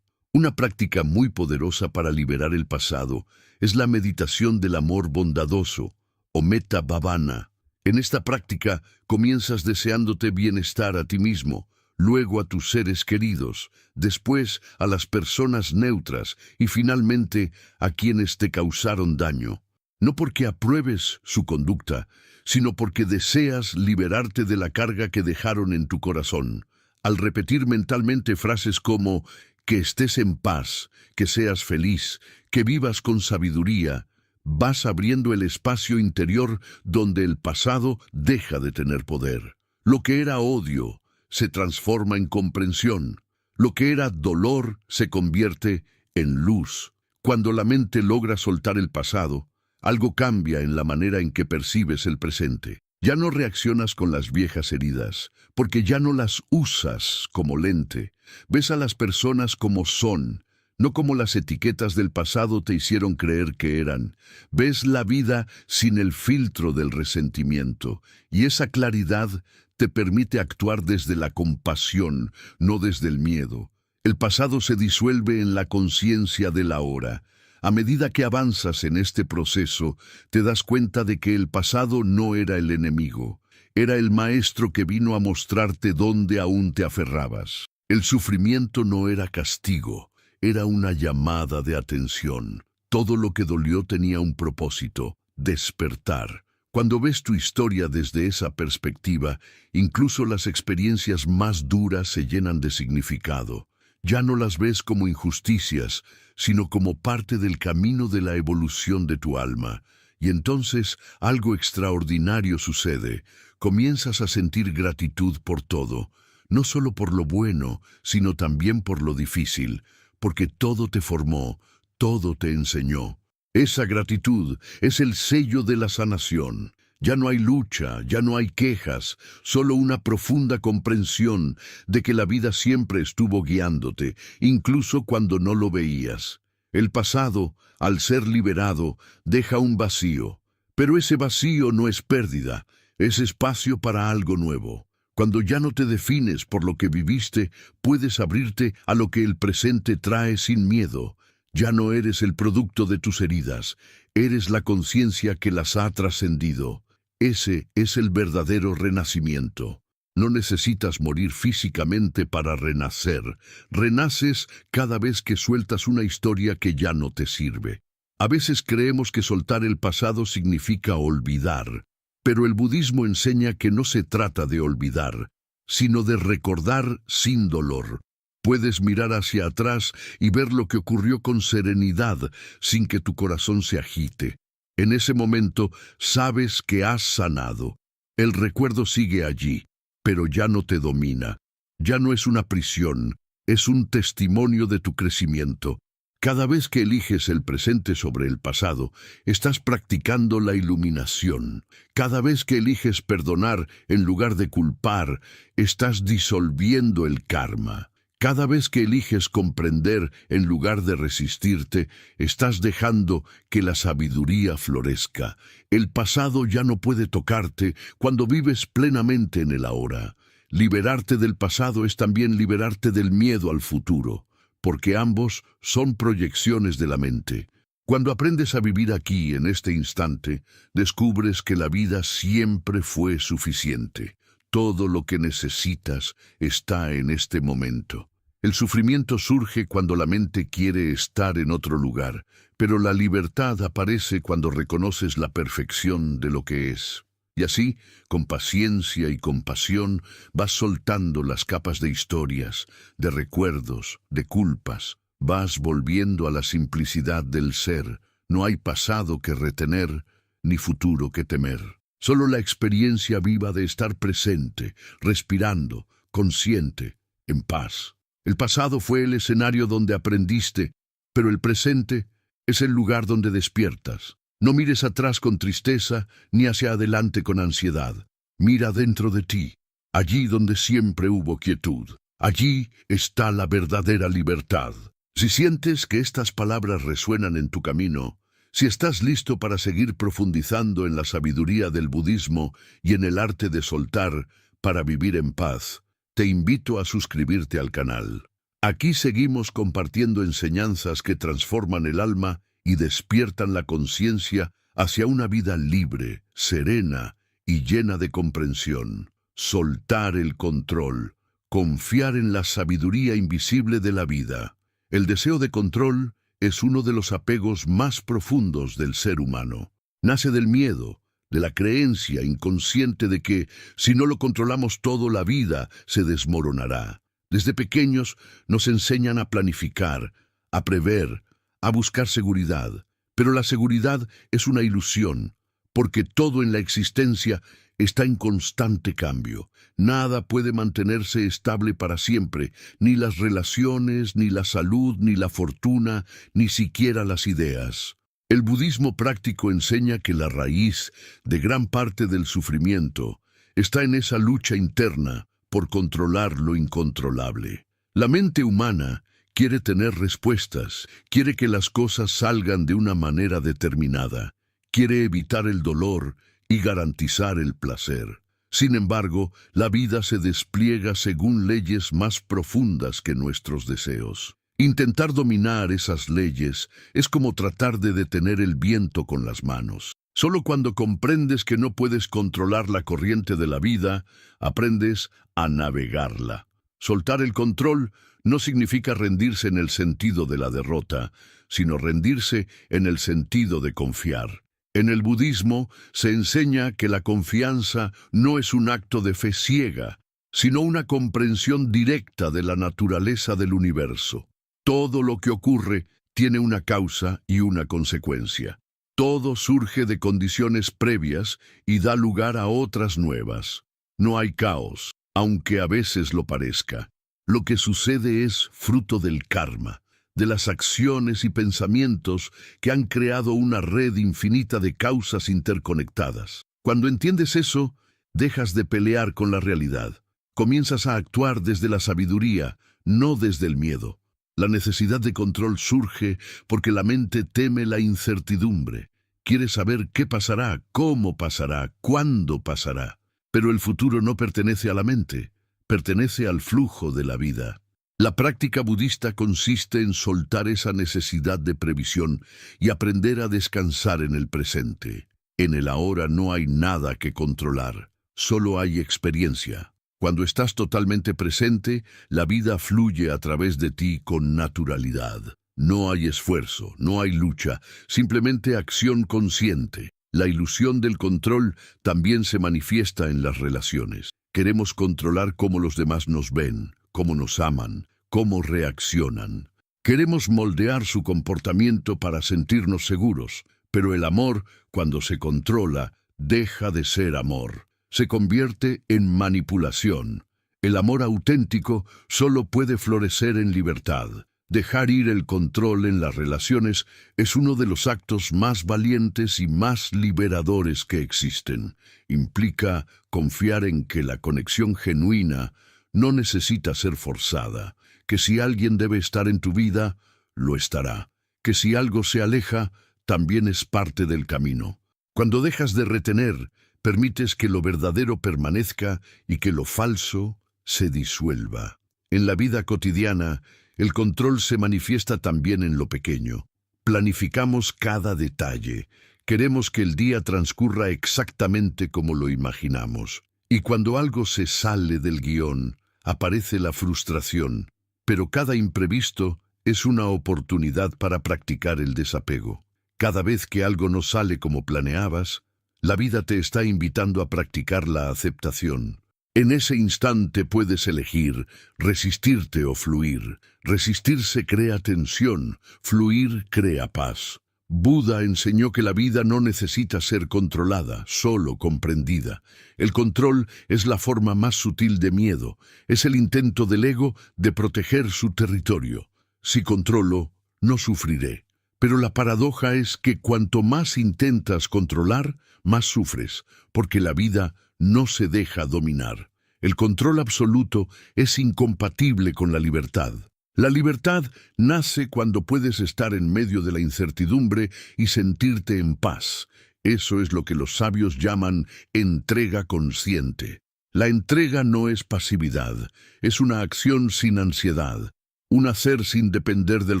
Una práctica muy poderosa para liberar el pasado es la meditación del amor bondadoso, o metta bhavana. En esta práctica comienzas deseándote bienestar a ti mismo, luego a tus seres queridos, después a las personas neutras y finalmente a quienes te causaron daño. No porque apruebes su conducta, sino porque deseas liberarte de la carga que dejaron en tu corazón. Al repetir mentalmente frases como que estés en paz, que seas feliz, que vivas con sabiduría, vas abriendo el espacio interior donde el pasado deja de tener poder. Lo que era odio se transforma en comprensión. Lo que era dolor se convierte en luz. Cuando la mente logra soltar el pasado, algo cambia en la manera en que percibes el presente. Ya no reaccionas con las viejas heridas, porque ya no las usas como lente. Ves a las personas como son, no como las etiquetas del pasado te hicieron creer que eran. Ves la vida sin el filtro del resentimiento, y esa claridad te permite actuar desde la compasión, no desde el miedo. El pasado se disuelve en la conciencia del ahora. A medida que avanzas en este proceso, te das cuenta de que el pasado no era el enemigo, era el maestro que vino a mostrarte dónde aún te aferrabas. El sufrimiento no era castigo, era una llamada de atención. Todo lo que dolió tenía un propósito: despertar. Cuando ves tu historia desde esa perspectiva, incluso las experiencias más duras se llenan de significado. Ya no las ves como injusticias, sino como parte del camino de la evolución de tu alma. Y entonces algo extraordinario sucede. Comienzas a sentir gratitud por todo, no solo por lo bueno, sino también por lo difícil, porque todo te formó, todo te enseñó. Esa gratitud es el sello de la sanación. Ya no hay lucha, ya no hay quejas, solo una profunda comprensión de que la vida siempre estuvo guiándote, incluso cuando no lo veías. El pasado, al ser liberado, deja un vacío, pero ese vacío no es pérdida, es espacio para algo nuevo. Cuando ya no te defines por lo que viviste, puedes abrirte a lo que el presente trae sin miedo. Ya no eres el producto de tus heridas, eres la conciencia que las ha trascendido. Ese es el verdadero renacimiento. No necesitas morir físicamente para renacer. Renaces cada vez que sueltas una historia que ya no te sirve. A veces creemos que soltar el pasado significa olvidar, pero el budismo enseña que no se trata de olvidar, sino de recordar sin dolor. Puedes mirar hacia atrás y ver lo que ocurrió con serenidad, sin que tu corazón se agite. En ese momento sabes que has sanado. El recuerdo sigue allí, pero ya no te domina. Ya no es una prisión, es un testimonio de tu crecimiento. Cada vez que eliges el presente sobre el pasado, estás practicando la iluminación. Cada vez que eliges perdonar en lugar de culpar, estás disolviendo el karma. Cada vez que eliges comprender en lugar de resistirte, estás dejando que la sabiduría florezca. El pasado ya no puede tocarte cuando vives plenamente en el ahora. Liberarte del pasado es también liberarte del miedo al futuro, porque ambos son proyecciones de la mente. Cuando aprendes a vivir aquí, en este instante, descubres que la vida siempre fue suficiente. Todo lo que necesitas está en este momento. El sufrimiento surge cuando la mente quiere estar en otro lugar, pero la libertad aparece cuando reconoces la perfección de lo que es. Y así, con paciencia y compasión, vas soltando las capas de historias, de recuerdos, de culpas. Vas volviendo a la simplicidad del ser. No hay pasado que retener, ni futuro que temer. Solo la experiencia viva de estar presente, respirando, consciente, en paz. El pasado fue el escenario donde aprendiste, pero el presente es el lugar donde despiertas. No mires atrás con tristeza, ni hacia adelante con ansiedad. Mira dentro de ti, allí donde siempre hubo quietud. Allí está la verdadera libertad. Si sientes que estas palabras resuenan en tu camino, si estás listo para seguir profundizando en la sabiduría del budismo y en el arte de soltar para vivir en paz, te invito a suscribirte al canal. Aquí seguimos compartiendo enseñanzas que transforman el alma y despiertan la conciencia hacia una vida libre, serena y llena de comprensión. Soltar el control, confiar en la sabiduría invisible de la vida. El deseo de control es uno de los apegos más profundos del ser humano. Nace del miedo, de la creencia inconsciente de que, si no lo controlamos todo, la vida se desmoronará. Desde pequeños nos enseñan a planificar, a prever, a buscar seguridad. Pero la seguridad es una ilusión, porque todo en la existencia está en constante cambio. Nada puede mantenerse estable para siempre, ni las relaciones, ni la salud, ni la fortuna, ni siquiera las ideas. El budismo práctico enseña que la raíz de gran parte del sufrimiento está en esa lucha interna por controlar lo incontrolable. La mente humana quiere tener respuestas, quiere que las cosas salgan de una manera determinada, quiere evitar el dolor y garantizar el placer. Sin embargo, la vida se despliega según leyes más profundas que nuestros deseos. Intentar dominar esas leyes es como tratar de detener el viento con las manos. Solo cuando comprendes que no puedes controlar la corriente de la vida, aprendes a navegarla. Soltar el control no significa rendirse en el sentido de la derrota, sino rendirse en el sentido de confiar. En el budismo se enseña que la confianza no es un acto de fe ciega, sino una comprensión directa de la naturaleza del universo. Todo lo que ocurre tiene una causa y una consecuencia. Todo surge de condiciones previas y da lugar a otras nuevas. No hay caos, aunque a veces lo parezca. Lo que sucede es fruto del karma, de las acciones y pensamientos que han creado una red infinita de causas interconectadas. Cuando entiendes eso, dejas de pelear con la realidad. Comienzas a actuar desde la sabiduría, no desde el miedo. La necesidad de control surge porque la mente teme la incertidumbre. Quiere saber qué pasará, cómo pasará, cuándo pasará. Pero el futuro no pertenece a la mente, pertenece al flujo de la vida. La práctica budista consiste en soltar esa necesidad de previsión y aprender a descansar en el presente. En el ahora no hay nada que controlar, solo hay experiencia. Cuando estás totalmente presente, la vida fluye a través de ti con naturalidad. No hay esfuerzo, no hay lucha, simplemente acción consciente. La ilusión del control también se manifiesta en las relaciones. Queremos controlar cómo los demás nos ven, cómo nos aman, cómo reaccionan. Queremos moldear su comportamiento para sentirnos seguros, pero el amor, cuando se controla, deja de ser amor. Se convierte en manipulación. El amor auténtico solo puede florecer en libertad. Dejar ir el control en las relaciones es uno de los actos más valientes y más liberadores que existen. Implica confiar en que la conexión genuina no necesita ser forzada, que si alguien debe estar en tu vida, lo estará, que si algo se aleja, también es parte del camino. Cuando dejas de retener, permites que lo verdadero permanezca y que lo falso se disuelva. En la vida cotidiana, el control se manifiesta también en lo pequeño. Planificamos cada detalle. Queremos que el día transcurra exactamente como lo imaginamos. Y cuando algo se sale del guión, aparece la frustración. Pero cada imprevisto es una oportunidad para practicar el desapego. Cada vez que algo no sale como planeabas, la vida te está invitando a practicar la aceptación. En ese instante puedes elegir resistirte o fluir. Resistirse crea tensión, fluir crea paz. Buda enseñó que la vida no necesita ser controlada, solo comprendida. El control es la forma más sutil de miedo, es el intento del ego de proteger su territorio. Si controlo, no sufriré. Pero la paradoja es que cuanto más intentas controlar, más sufres, porque la vida no se deja dominar. El control absoluto es incompatible con la libertad. La libertad nace cuando puedes estar en medio de la incertidumbre y sentirte en paz. Eso es lo que los sabios llaman entrega consciente. La entrega no es pasividad, es una acción sin ansiedad. Un hacer sin depender del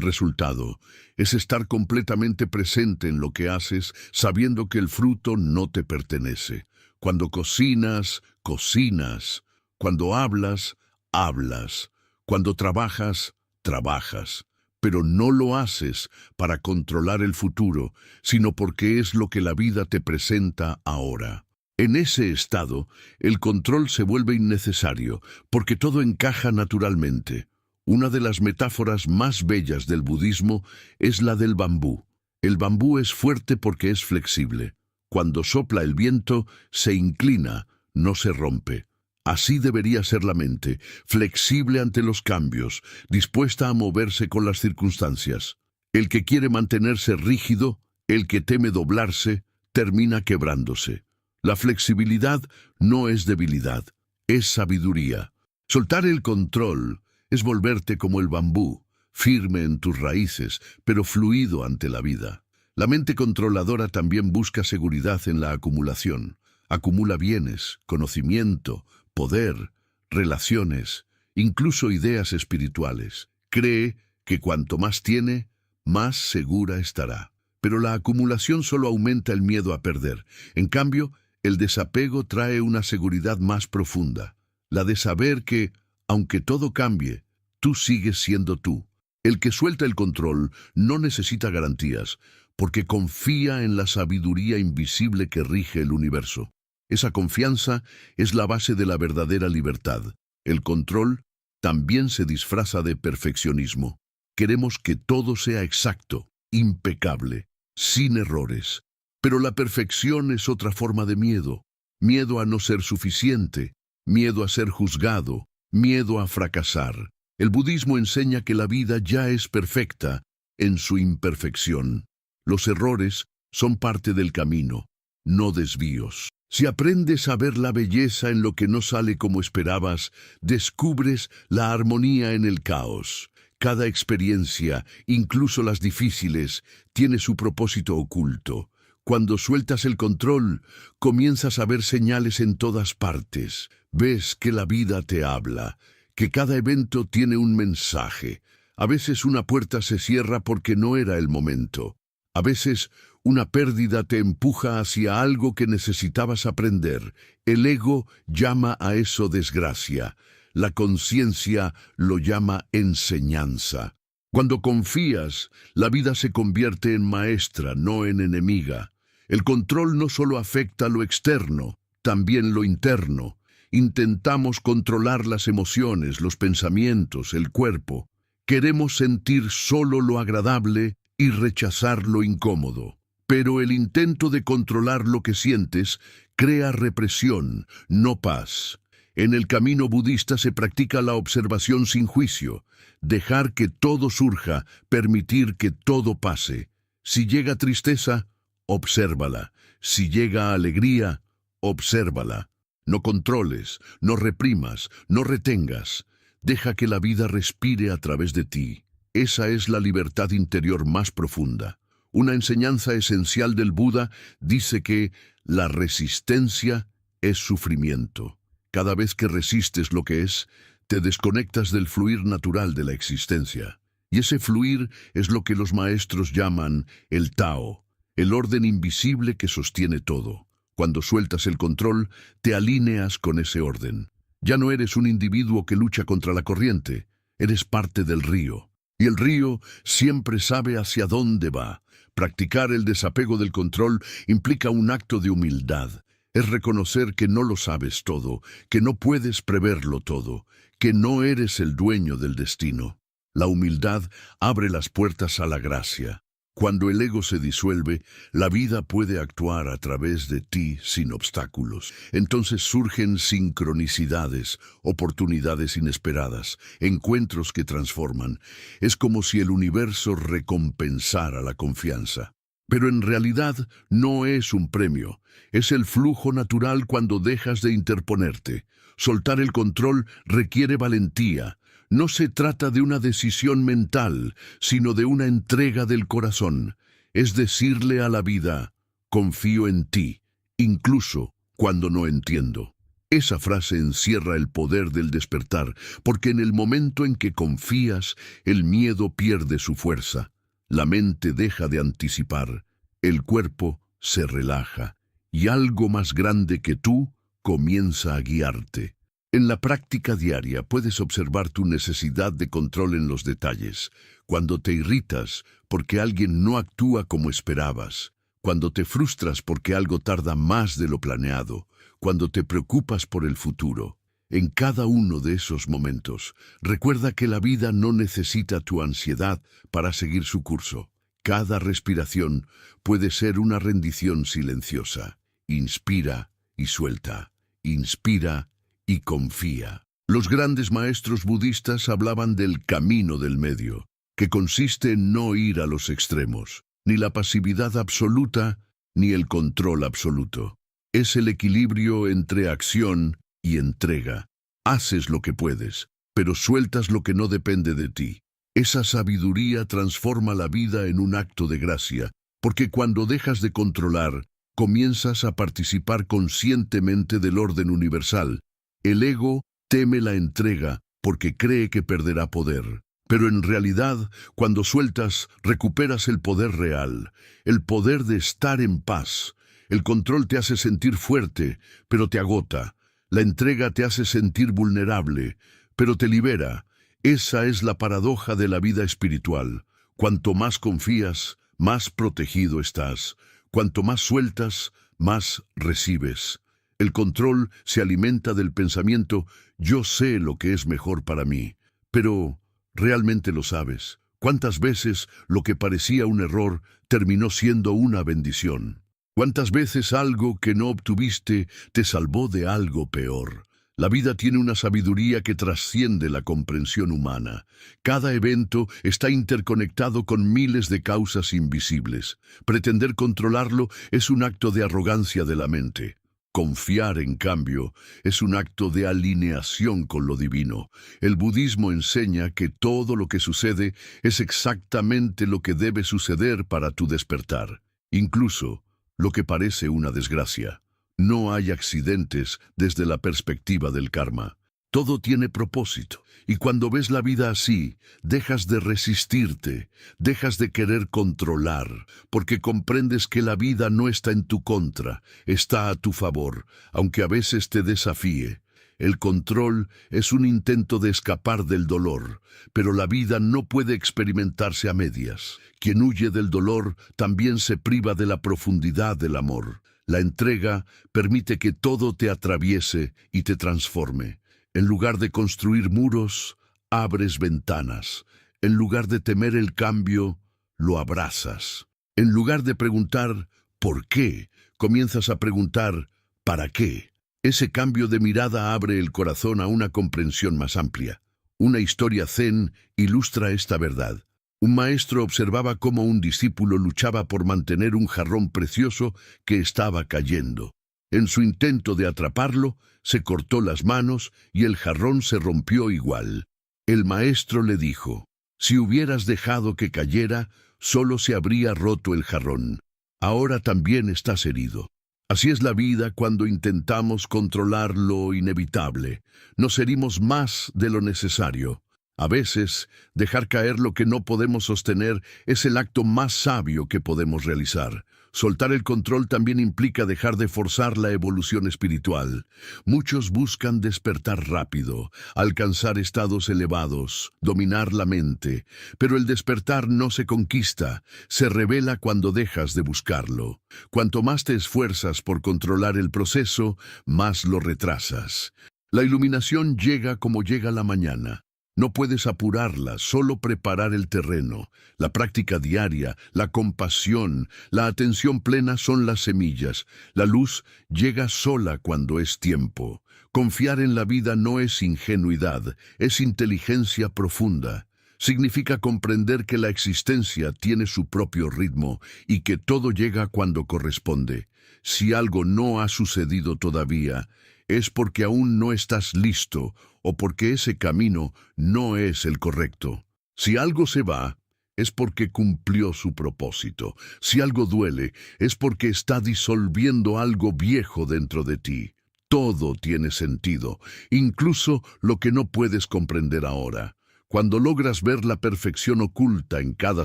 resultado. Es estar completamente presente en lo que haces, sabiendo que el fruto no te pertenece. Cuando cocinas, cocinas. Cuando hablas, hablas. Cuando trabajas, trabajas. Pero no lo haces para controlar el futuro, sino porque es lo que la vida te presenta ahora. En ese estado, el control se vuelve innecesario, porque todo encaja naturalmente. Una de las metáforas más bellas del budismo es la del bambú. El bambú es fuerte porque es flexible. Cuando sopla el viento, se inclina, no se rompe. Así debería ser la mente, flexible ante los cambios, dispuesta a moverse con las circunstancias. El que quiere mantenerse rígido, el que teme doblarse, termina quebrándose. La flexibilidad no es debilidad, es sabiduría. Soltar el control es volverte como el bambú, firme en tus raíces, pero fluido ante la vida. La mente controladora también busca seguridad en la acumulación. Acumula bienes, conocimiento, poder, relaciones, incluso ideas espirituales. Cree que cuanto más tiene, más segura estará. Pero la acumulación solo aumenta el miedo a perder. En cambio, el desapego trae una seguridad más profunda, la de saber que, aunque todo cambie, tú sigues siendo tú. El que suelta el control no necesita garantías, porque confía en la sabiduría invisible que rige el universo. Esa confianza es la base de la verdadera libertad. El control también se disfraza de perfeccionismo. Queremos que todo sea exacto, impecable, sin errores. Pero la perfección es otra forma de miedo. Miedo a no ser suficiente, miedo a ser juzgado, miedo a fracasar. El budismo enseña que la vida ya es perfecta en su imperfección. Los errores son parte del camino, no desvíos. Si aprendes a ver la belleza en lo que no sale como esperabas, descubres la armonía en el caos. Cada experiencia, incluso las difíciles, tiene su propósito oculto. Cuando sueltas el control, comienzas a ver señales en todas partes. Ves que la vida te habla, que cada evento tiene un mensaje. A veces una puerta se cierra porque no era el momento. A veces una pérdida te empuja hacia algo que necesitabas aprender. El ego llama a eso desgracia. La conciencia lo llama enseñanza. Cuando confías, la vida se convierte en maestra, no en enemiga. El control no solo afecta lo externo, también lo interno. Intentamos controlar las emociones, los pensamientos, el cuerpo. Queremos sentir solo lo agradable y rechazar lo incómodo. Pero el intento de controlar lo que sientes crea represión, no paz. En el camino budista se practica la observación sin juicio, dejar que todo surja, permitir que todo pase. Si llega tristeza, obsérvala. Si llega alegría, obsérvala. No controles, no reprimas, no retengas. Deja que la vida respire a través de ti. Esa es la libertad interior más profunda. Una enseñanza esencial del Buda dice que la resistencia es sufrimiento. Cada vez que resistes lo que es, te desconectas del fluir natural de la existencia. Y ese fluir es lo que los maestros llaman el Tao, el orden invisible que sostiene todo. Cuando sueltas el control, te alineas con ese orden. Ya no eres un individuo que lucha contra la corriente, eres parte del río. Y el río siempre sabe hacia dónde va. Practicar el desapego del control implica un acto de humildad. Es reconocer que no lo sabes todo, que no puedes preverlo todo, que no eres el dueño del destino. La humildad abre las puertas a la gracia. Cuando el ego se disuelve, la vida puede actuar a través de ti sin obstáculos. Entonces surgen sincronicidades, oportunidades inesperadas, encuentros que transforman. Es como si el universo recompensara la confianza. Pero en realidad no es un premio. Es el flujo natural cuando dejas de interponerte. Soltar el control requiere valentía. No se trata de una decisión mental, sino de una entrega del corazón. Es decirle a la vida, confío en ti, incluso cuando no entiendo. Esa frase encierra el poder del despertar, porque en el momento en que confías, el miedo pierde su fuerza. La mente deja de anticipar, el cuerpo se relaja, y algo más grande que tú comienza a guiarte. En la práctica diaria puedes observar tu necesidad de control en los detalles, cuando te irritas porque alguien no actúa como esperabas, cuando te frustras porque algo tarda más de lo planeado, cuando te preocupas por el futuro. En cada uno de esos momentos, recuerda que la vida no necesita tu ansiedad para seguir su curso. Cada respiración puede ser una rendición silenciosa. Inspira y suelta. Inspira y confía. Los grandes maestros budistas hablaban del camino del medio, que consiste en no ir a los extremos, ni la pasividad absoluta, ni el control absoluto. Es el equilibrio entre acción y entrega. Haces lo que puedes, pero sueltas lo que no depende de ti. Esa sabiduría transforma la vida en un acto de gracia, porque cuando dejas de controlar, comienzas a participar conscientemente del orden universal. El ego teme la entrega porque cree que perderá poder. Pero en realidad, cuando sueltas, recuperas el poder real, el poder de estar en paz. El control te hace sentir fuerte, pero te agota. La entrega te hace sentir vulnerable, pero te libera. Esa es la paradoja de la vida espiritual. Cuanto más confías, más protegido estás. Cuanto más sueltas, más recibes. El control se alimenta del pensamiento, yo sé lo que es mejor para mí. Pero, ¿realmente lo sabes? ¿Cuántas veces lo que parecía un error terminó siendo una bendición? ¿Cuántas veces algo que no obtuviste te salvó de algo peor? La vida tiene una sabiduría que trasciende la comprensión humana. Cada evento está interconectado con miles de causas invisibles. Pretender controlarlo es un acto de arrogancia de la mente. Confiar, en cambio, es un acto de alineación con lo divino. El budismo enseña que todo lo que sucede es exactamente lo que debe suceder para tu despertar, incluso lo que parece una desgracia. No hay accidentes desde la perspectiva del karma. Todo tiene propósito. Y cuando ves la vida así, dejas de resistirte, dejas de querer controlar, porque comprendes que la vida no está en tu contra, está a tu favor, aunque a veces te desafíe. El control es un intento de escapar del dolor, pero la vida no puede experimentarse a medias. Quien huye del dolor también se priva de la profundidad del amor. La entrega permite que todo te atraviese y te transforme. En lugar de construir muros, abres ventanas. En lugar de temer el cambio, lo abrazas. En lugar de preguntar ¿por qué?, comienzas a preguntar ¿para qué? Ese cambio de mirada abre el corazón a una comprensión más amplia. Una historia zen ilustra esta verdad. Un maestro observaba cómo un discípulo luchaba por mantener un jarrón precioso que estaba cayendo. En su intento de atraparlo, se cortó las manos y el jarrón se rompió igual. El maestro le dijo, si hubieras dejado que cayera, solo se habría roto el jarrón. Ahora también estás herido. Así es la vida cuando intentamos controlar lo inevitable. Nos herimos más de lo necesario. A veces, dejar caer lo que no podemos sostener es el acto más sabio que podemos realizar. Soltar el control también implica dejar de forzar la evolución espiritual. Muchos buscan despertar rápido, alcanzar estados elevados, dominar la mente, pero el despertar no se conquista, se revela cuando dejas de buscarlo. Cuanto más te esfuerzas por controlar el proceso, más lo retrasas. La iluminación llega como llega la mañana. No puedes apurarla, solo preparar el terreno. La práctica diaria, la compasión, la atención plena son las semillas. La luz llega sola cuando es tiempo. Confiar en la vida no es ingenuidad, es inteligencia profunda. Significa comprender que la existencia tiene su propio ritmo y que todo llega cuando corresponde. Si algo no ha sucedido todavía, es porque aún no estás listo o porque ese camino no es el correcto. Si algo se va, es porque cumplió su propósito. Si algo duele, es porque está disolviendo algo viejo dentro de ti. Todo tiene sentido, incluso lo que no puedes comprender ahora. Cuando logras ver la perfección oculta en cada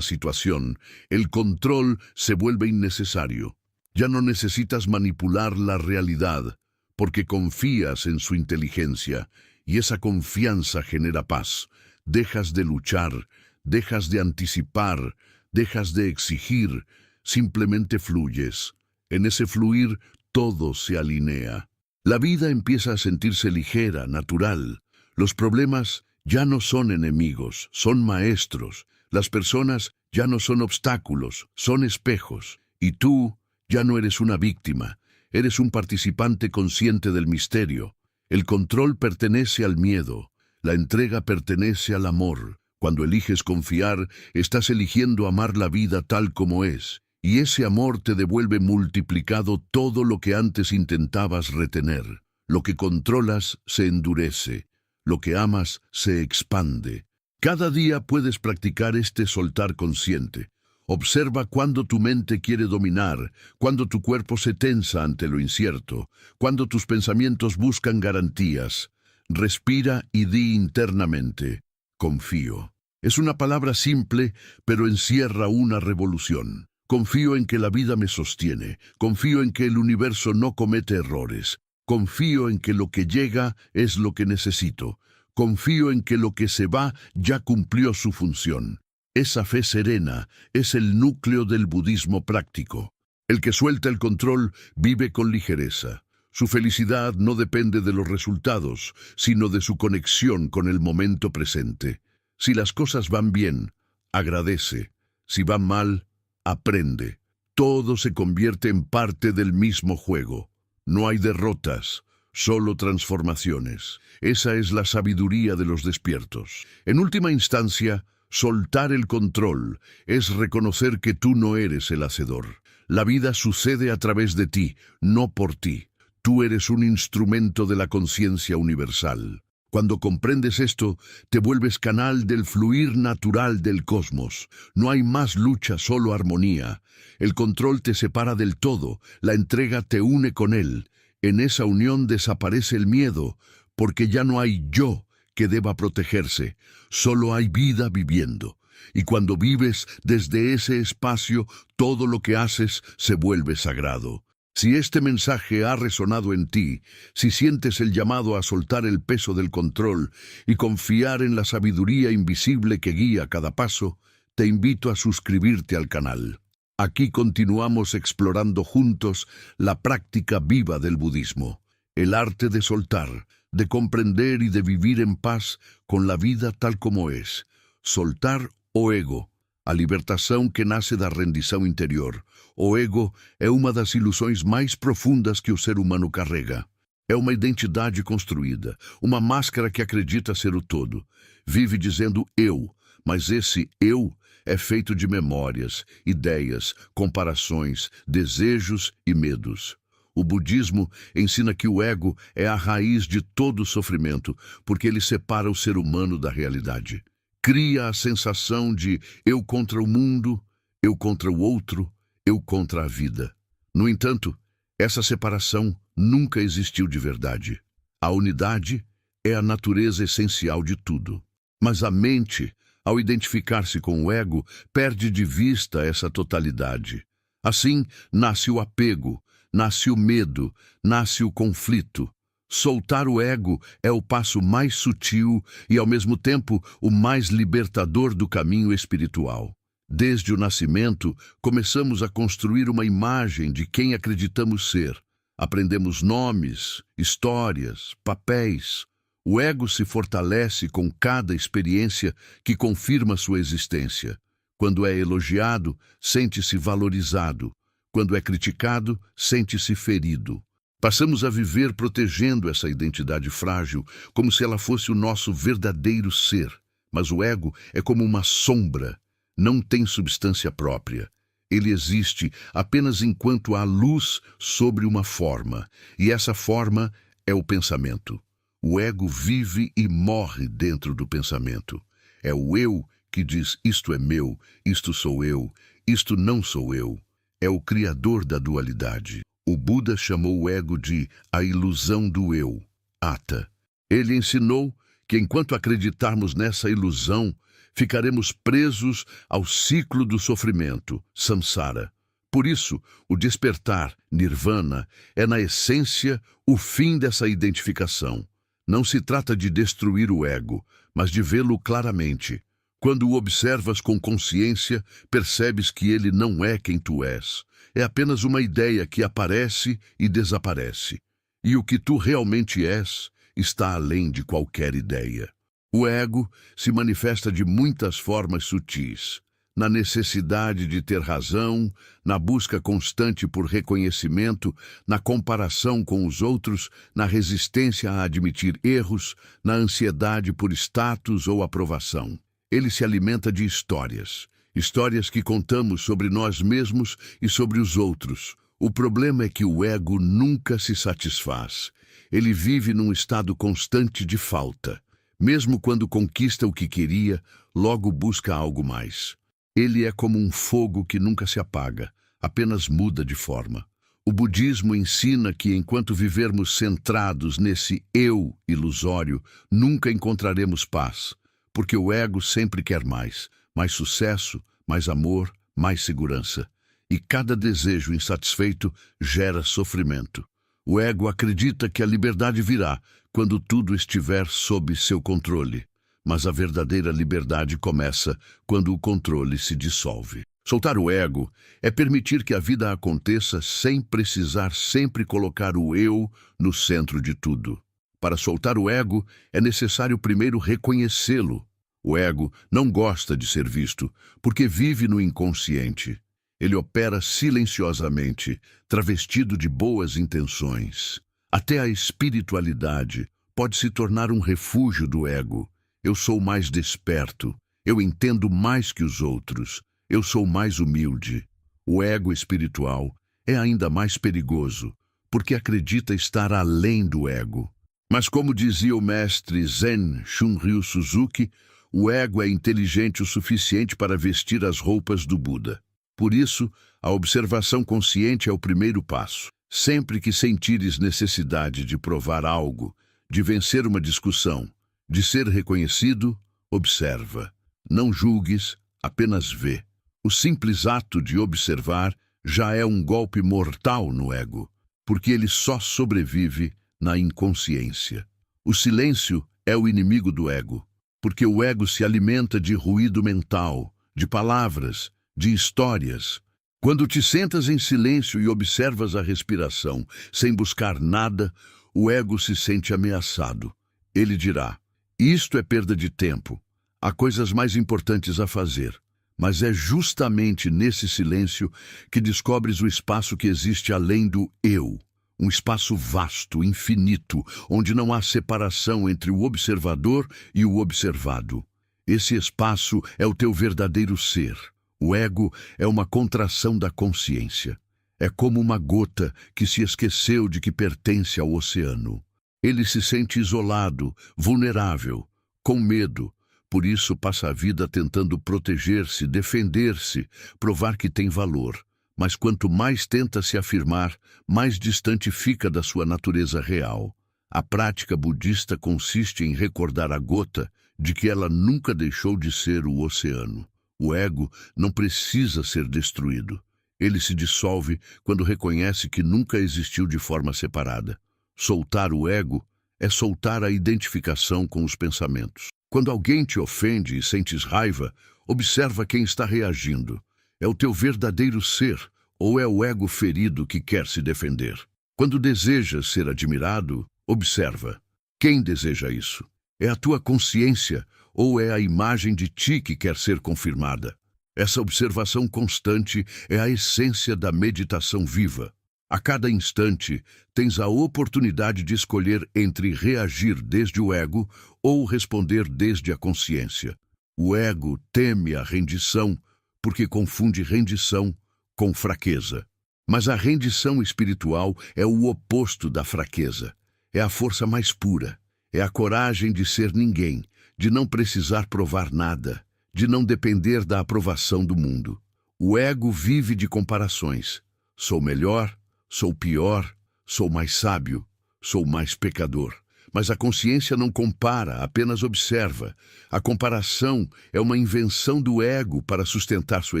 situación, el control se vuelve innecesario. Ya no necesitas manipular la realidad, porque confías en su inteligencia, y esa confianza genera paz. Dejas de luchar, dejas de anticipar, dejas de exigir, simplemente fluyes. En ese fluir todo se alinea. La vida empieza a sentirse ligera, natural. Los problemas ya no son enemigos, son maestros. Las personas ya no son obstáculos, son espejos. Y tú ya no eres una víctima, eres un participante consciente del misterio. El control pertenece al miedo, la entrega pertenece al amor. Cuando eliges confiar, estás eligiendo amar la vida tal como es, y ese amor te devuelve multiplicado todo lo que antes intentabas retener. Lo que controlas se endurece, lo que amas se expande. Cada día puedes practicar este soltar consciente. Observa cuando tu mente quiere dominar, cuando tu cuerpo se tensa ante lo incierto, cuando tus pensamientos buscan garantías. Respira y di internamente, confío. Es una palabra simple, pero encierra una revolución. Confío en que la vida me sostiene, confío en que el universo no comete errores, confío en que lo que llega es lo que necesito, confío en que lo que se va ya cumplió su función. Esa fe serena es el núcleo del budismo práctico. El que suelta el control vive con ligereza. Su felicidad no depende de los resultados, sino de su conexión con el momento presente. Si las cosas van bien, agradece. Si van mal, aprende. Todo se convierte en parte del mismo juego. No hay derrotas, solo transformaciones. Esa es la sabiduría de los despiertos. En última instancia, soltar el control es reconocer que tú no eres el hacedor. La vida sucede a través de ti, no por ti. Tú eres un instrumento de la conciencia universal. Cuando comprendes esto, te vuelves canal del fluir natural del cosmos. No hay más lucha, solo armonía. El control te separa del todo, la entrega te une con él. En esa unión desaparece el miedo, porque ya no hay yo que deba protegerse, solo hay vida viviendo. Y cuando vives desde ese espacio, todo lo que haces se vuelve sagrado. Si este mensaje ha resonado en ti, si sientes el llamado a soltar el peso del control y confiar en la sabiduría invisible que guía cada paso, te invito a suscribirte al canal. Aquí continuamos explorando juntos la práctica viva del budismo, el arte de soltar, de comprender y de vivir en paz com la vida tal como es. Soltar o ego, a libertação que nasce da rendição interior. O ego é uma das ilusões mais profundas que o ser humano carrega. É uma identidade construída, uma máscara que acredita ser o todo. Vive dizendo eu, mas esse eu é feito de memórias, ideias, comparações, desejos e medos. O budismo ensina que o ego é a raiz de todo o sofrimento, porque ele separa o ser humano da realidade. Cria a sensação de eu contra o mundo, eu contra o outro, eu contra a vida. No entanto, essa separação nunca existiu de verdade. A unidade é a natureza essencial de tudo. Mas a mente, ao identificar-se com o ego, perde de vista essa totalidade. Assim, nasce o apego, nasce o medo, nasce o conflito. Soltar o ego é o passo mais sutil e, ao mesmo tempo, o mais libertador do caminho espiritual. Desde o nascimento, começamos a construir uma imagem de quem acreditamos ser. Aprendemos nomes, histórias, papéis. O ego se fortalece com cada experiência que confirma sua existência. Quando é elogiado, sente-se valorizado. Quando é criticado, sente-se ferido. Passamos a viver protegendo essa identidade frágil, como se ela fosse o nosso verdadeiro ser. Mas o ego é como uma sombra, não tem substância própria. Ele existe apenas enquanto há luz sobre uma forma, e essa forma é o pensamento. O ego vive e morre dentro do pensamento. É o eu que diz isto é meu, isto sou eu, isto não sou eu. É o criador da dualidade. O Buda chamou o ego de a ilusão do eu, Atta. Ele ensinou que enquanto acreditarmos nessa ilusão, ficaremos presos ao ciclo do sofrimento, samsara. Por isso, o despertar, nirvana, é na essência o fim dessa identificação. Não se trata de destruir o ego, mas de vê-lo claramente. Quando o observas com consciência, percebes que ele não é quem tu és. É apenas uma ideia que aparece e desaparece. E o que tu realmente és está além de qualquer ideia. O ego se manifesta de muitas formas sutis. Na necessidade de ter razão, na busca constante por reconhecimento, na comparação com os outros, na resistência a admitir erros, na ansiedade por status ou aprovação. Ele se alimenta de histórias. Histórias que contamos sobre nós mesmos e sobre os outros. O problema é que o ego nunca se satisfaz. Ele vive num estado constante de falta. Mesmo quando conquista o que queria, logo busca algo mais. Ele é como um fogo que nunca se apaga, apenas muda de forma. O budismo ensina que enquanto vivermos centrados nesse eu ilusório, nunca encontraremos paz, porque o ego sempre quer mais, mais sucesso, mais amor, mais segurança. E cada desejo insatisfeito gera sofrimento. O ego acredita que a liberdade virá quando tudo estiver sob seu controle, mas a verdadeira liberdade começa quando o controle se dissolve. Soltar o ego é permitir que a vida aconteça sem precisar sempre colocar o eu no centro de tudo. Para soltar o ego, é necessário primeiro reconhecê-lo. O ego não gosta de ser visto, porque vive no inconsciente. Ele opera silenciosamente, travestido de boas intenções. Até a espiritualidade pode se tornar um refúgio do ego. Eu sou mais desperto, eu entendo mais que os outros. Eu sou mais humilde. O ego espiritual é ainda mais perigoso, porque acredita estar além do ego. Mas como dizia o mestre Zen Shunryu Suzuki, o ego é inteligente o suficiente para vestir as roupas do Buda. Por isso, a observação consciente é o primeiro passo. Sempre que sentires necessidade de provar algo, de vencer uma discussão, de ser reconhecido, observa. Não julgues, apenas vê. O simples ato de observar já é um golpe mortal no ego, porque ele só sobrevive na inconsciência. O silêncio é o inimigo do ego, porque o ego se alimenta de ruído mental, de palavras, de histórias. Quando te sentas em silêncio e observas a respiração, sem buscar nada, o ego se sente ameaçado. Ele dirá: isto é perda de tempo, há coisas mais importantes a fazer. Mas é justamente nesse silêncio que descobres o espaço que existe além do eu. Um espaço vasto, infinito, onde não há separação entre o observador e o observado. Esse espaço é o teu verdadeiro ser. O ego é uma contração da consciência. É como uma gota que se esqueceu de que pertence ao oceano. Ele se sente isolado, vulnerável, com medo. Por isso passa a vida tentando proteger-se, defender-se, provar que tem valor. Mas quanto mais tenta se afirmar, mais distante fica da sua natureza real. A prática budista consiste em recordar a gota de que ela nunca deixou de ser o oceano. O ego não precisa ser destruído. Ele se dissolve quando reconhece que nunca existiu de forma separada. Soltar o ego é soltar a identificação com os pensamentos. Quando alguém te ofende e sentes raiva, observa quem está reagindo. É o teu verdadeiro ser ou é o ego ferido que quer se defender? Quando desejas ser admirado, observa. Quem deseja isso? É a tua consciência ou é a imagem de ti que quer ser confirmada? Essa observação constante é a essência da meditação viva. A cada instante, tens a oportunidade de escolher entre reagir desde o ego ou responder desde a consciência. O ego teme a rendição porque confunde rendição com fraqueza. Mas a rendição espiritual é o oposto da fraqueza. É a força mais pura. É a coragem de ser ninguém, de não precisar provar nada, de não depender da aprovação do mundo. O ego vive de comparações. Sou melhor, sou pior, sou mais sábio, sou mais pecador. Mas a consciência não compara, apenas observa. A comparação é uma invenção do ego para sustentar sua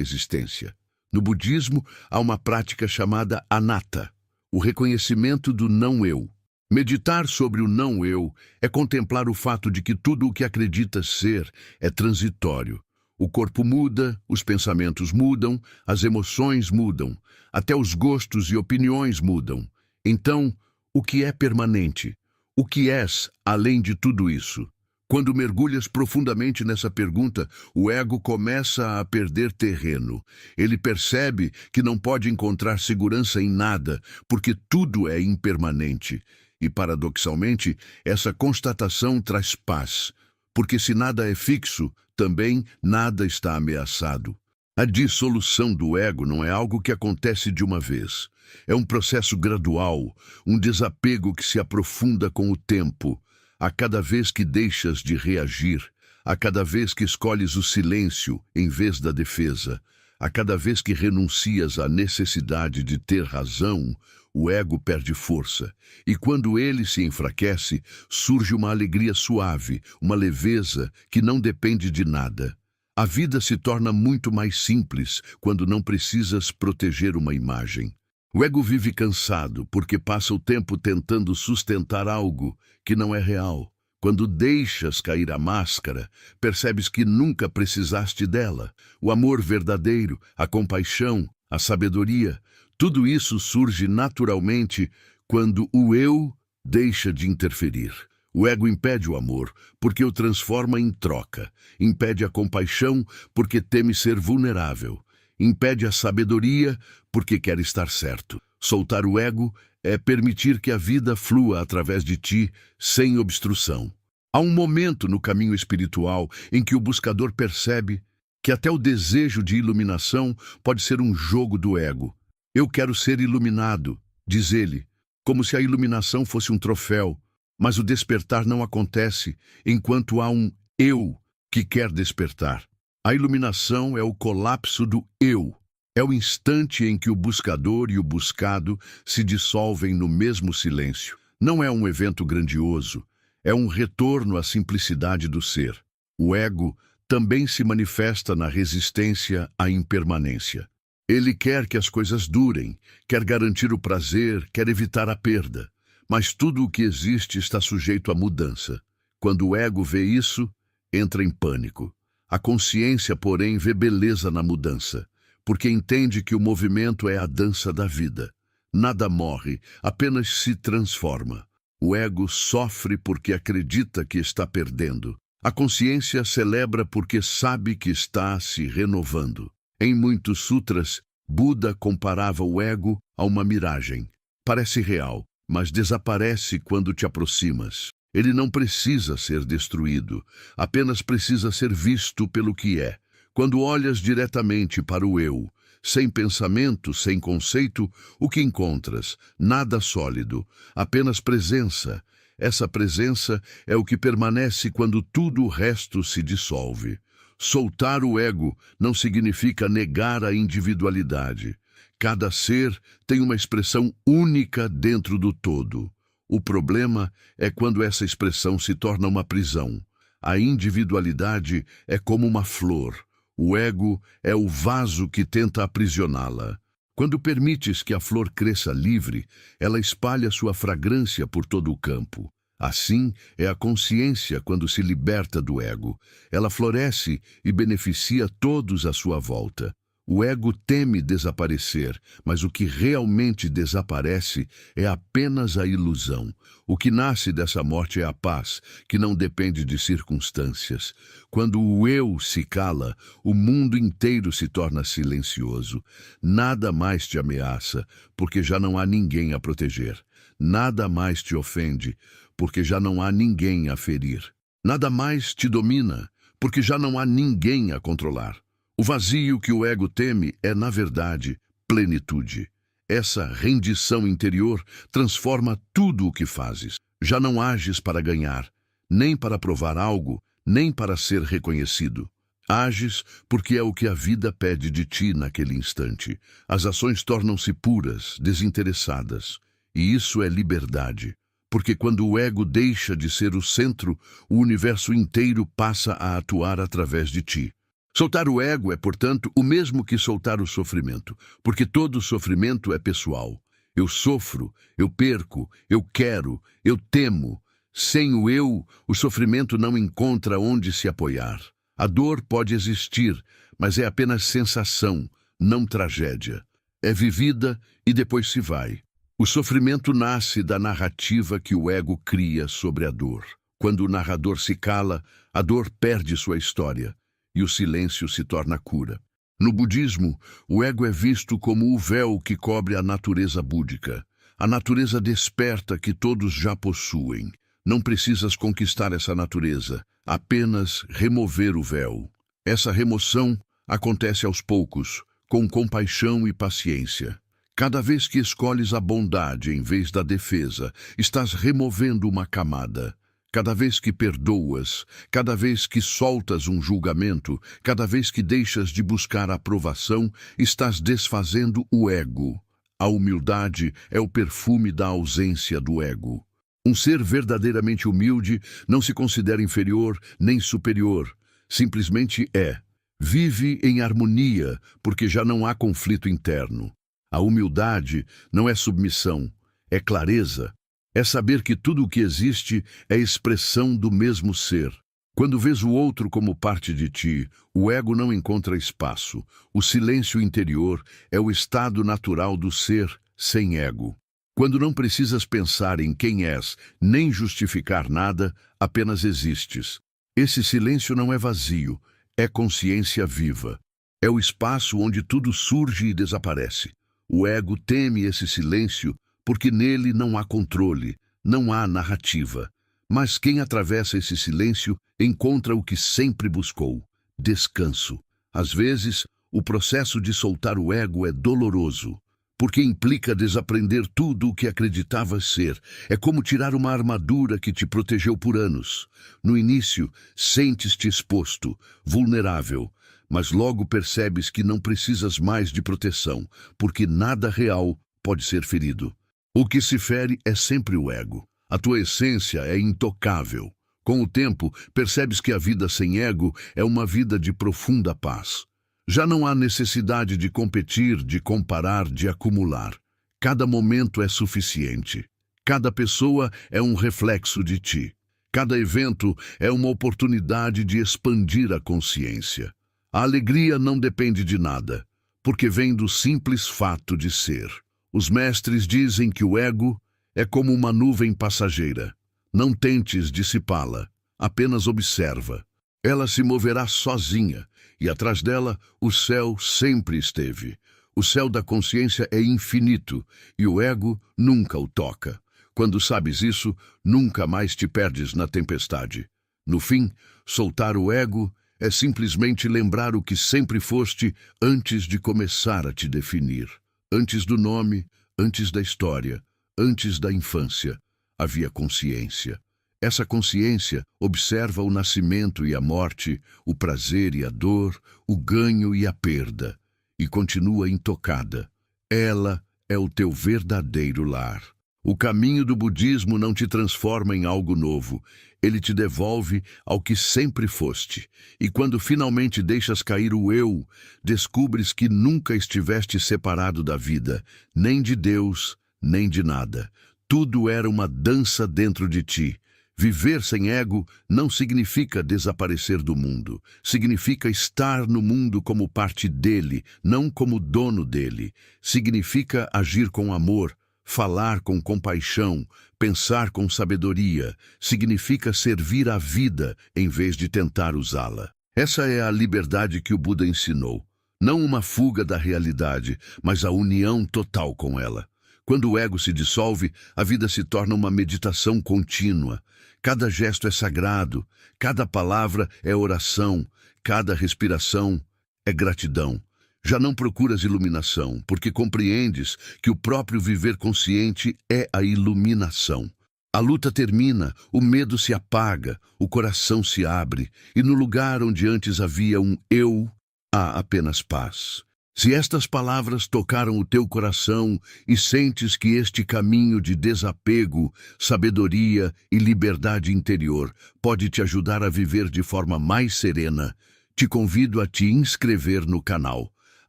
existência. No budismo, há uma prática chamada anatta, o reconhecimento do não-eu. Meditar sobre o não-eu é contemplar o fato de que tudo o que acredita ser é transitório. O corpo muda, os pensamentos mudam, as emoções mudam, até os gostos e opiniões mudam. Então, o que é permanente? O que és além de tudo isso? Quando mergulhas profundamente nessa pergunta, o ego começa a perder terreno. Ele percebe que não pode encontrar segurança em nada, porque tudo é impermanente. E, paradoxalmente, essa constatação traz paz, porque se nada é fixo, também nada está ameaçado. A dissolução do ego não é algo que acontece de uma vez. É um processo gradual, um desapego que se aprofunda com o tempo. A cada vez que deixas de reagir, a cada vez que escolhes o silêncio em vez da defesa, a cada vez que renuncias à necessidade de ter razão, o ego perde força. E quando ele se enfraquece, surge uma alegria suave, uma leveza que não depende de nada. A vida se torna muito mais simples quando não precisas proteger uma imagem. O ego vive cansado porque passa o tempo tentando sustentar algo que não é real. Quando deixas cair a máscara, percebes que nunca precisaste dela. O amor verdadeiro, a compaixão, a sabedoria, tudo isso surge naturalmente quando o eu deixa de interferir. O ego impede o amor, porque o transforma em troca. Impede a compaixão, porque teme ser vulnerável. Impede a sabedoria, porque quer estar certo. Soltar o ego é permitir que a vida flua através de ti, sem obstrução. Há um momento no caminho espiritual em que o buscador percebe que até o desejo de iluminação pode ser um jogo do ego. Eu quero ser iluminado, diz ele, como se a iluminação fosse um troféu, mas o despertar não acontece enquanto há um eu que quer despertar. A iluminação é o colapso do eu. É o instante em que o buscador e o buscado se dissolvem no mesmo silêncio. Não é um evento grandioso, é um retorno à simplicidade do ser. O ego também se manifesta na resistência à impermanência. Ele quer que as coisas durem, quer garantir o prazer, quer evitar a perda. Mas tudo o que existe está sujeito à mudança. Quando o ego vê isso, entra em pânico. A consciência, porém, vê beleza na mudança, porque entende que o movimento é a dança da vida. Nada morre, apenas se transforma. O ego sofre porque acredita que está perdendo. A consciência celebra porque sabe que está se renovando. Em muitos sutras, Buda comparava o ego a uma miragem. Parece real, mas desaparece quando te aproximas. Ele não precisa ser destruído, apenas precisa ser visto pelo que é. Quando olhas diretamente para o eu, sem pensamento, sem conceito, o que encontras? Nada sólido, apenas presença. Essa presença é o que permanece quando tudo o resto se dissolve. Soltar o ego não significa negar a individualidade. Cada ser tem uma expressão única dentro do todo. O problema é quando essa expressão se torna uma prisão. A individualidade é como uma flor. O ego é o vaso que tenta aprisioná-la. Quando permites que a flor cresça livre, ela espalha sua fragrância por todo o campo. Assim é a consciência quando se liberta do ego. Ela floresce e beneficia todos à sua volta. O ego teme desaparecer, mas o que realmente desaparece é apenas a ilusão. O que nasce dessa morte é a paz, que não depende de circunstâncias. Quando o eu se cala, o mundo inteiro se torna silencioso. Nada mais te ameaça, porque já não há ninguém a proteger. Nada mais te ofende, porque já não há ninguém a ferir. Nada mais te domina, porque já não há ninguém a controlar. O vazio que o ego teme é, na verdade, plenitude. Essa rendição interior transforma tudo o que fazes. Já não ages para ganhar, nem para provar algo, nem para ser reconhecido. Ages porque é o que a vida pede de ti naquele instante. As ações tornam-se puras, desinteressadas. E isso é liberdade. Porque quando o ego deixa de ser o centro, o universo inteiro passa a atuar através de ti. Soltar o ego é, portanto, o mesmo que soltar o sofrimento, porque todo sofrimento é pessoal. Eu sofro, eu perco, eu quero, eu temo. Sem o eu, o sofrimento não encontra onde se apoiar. A dor pode existir, mas é apenas sensação, não tragédia. É vivida e depois se vai. O sofrimento nasce da narrativa que o ego cria sobre a dor. Quando o narrador se cala, a dor perde sua história e o silêncio se torna cura. No budismo, o ego é visto como o véu que cobre a natureza búdica, a natureza desperta que todos já possuem. Não precisas conquistar essa natureza, apenas remover o véu. Essa remoção acontece aos poucos, com compaixão e paciência. Cada vez que escolhes a bondade em vez da defesa, estás removendo uma camada. Cada vez que perdoas, cada vez que soltas um julgamento, cada vez que deixas de buscar aprovação, estás desfazendo o ego. A humildade é o perfume da ausência do ego. Um ser verdadeiramente humilde não se considera inferior nem superior. Simplesmente é. Vive em harmonia, porque já não há conflito interno. A humildade não é submissão, é clareza. É saber que tudo o que existe é expressão do mesmo ser. Quando vês o outro como parte de ti, o ego não encontra espaço. O silêncio interior é o estado natural do ser sem ego. Quando não precisas pensar em quem és, nem justificar nada, apenas existes. Esse silêncio não é vazio, é consciência viva. É o espaço onde tudo surge e desaparece. O ego teme esse silêncio porque nele não há controle, não há narrativa. Mas quem atravessa esse silêncio encontra o que sempre buscou: descanso. Às vezes, o processo de soltar o ego é doloroso, porque implica desaprender tudo o que acreditavas ser. É como tirar uma armadura que te protegeu por anos. No início, sentes-te exposto, vulnerável, mas logo percebes que não precisas mais de proteção, porque nada real pode ser ferido. O que se fere é sempre o ego. A tua essência é intocável. Com o tempo, percebes que a vida sem ego é uma vida de profunda paz. Já não há necessidade de competir, de comparar, de acumular. Cada momento é suficiente. Cada pessoa é um reflexo de ti. Cada evento é uma oportunidade de expandir a consciência. A alegria não depende de nada, porque vem do simples fato de ser. Os mestres dizem que o ego é como uma nuvem passageira. Não tentes dissipá-la, apenas observa. Ela se moverá sozinha, e atrás dela o céu sempre esteve. O céu da consciência é infinito, e o ego nunca o toca. Quando sabes isso, nunca mais te perdes na tempestade. No fim, soltar o ego é simplesmente lembrar o que sempre foste antes de começar a te definir. Antes do nome, antes da história, antes da infância, havia consciência. Essa consciência observa o nascimento e a morte, o prazer e a dor, o ganho e a perda, e continua intocada. Ela é o teu verdadeiro lar. O caminho do budismo não te transforma em algo novo, ele te devolve ao que sempre foste. E quando finalmente deixas cair o eu, descubres que nunca estiveste separado da vida, nem de Deus, nem de nada. Tudo era uma dança dentro de ti. Viver sem ego não significa desaparecer do mundo. Significa estar no mundo como parte dele, não como dono dele. Significa agir com amor, falar com compaixão, pensar com sabedoria. Significa servir a vida em vez de tentar usá-la. Essa é a liberdade que o Buda ensinou. Não uma fuga da realidade, mas a união total com ela. Quando o ego se dissolve, a vida se torna uma meditação contínua. Cada gesto é sagrado, cada palavra é oração, cada respiração é gratidão. Já não procuras iluminação, porque compreendes que o próprio viver consciente é a iluminação. A luta termina, o medo se apaga, o coração se abre, e no lugar onde antes havia um eu, há apenas paz. Se estas palavras tocaram o teu coração e sentes que este caminho de desapego, sabedoria e liberdade interior pode te ajudar a viver de forma mais serena, te convido a te inscrever no canal.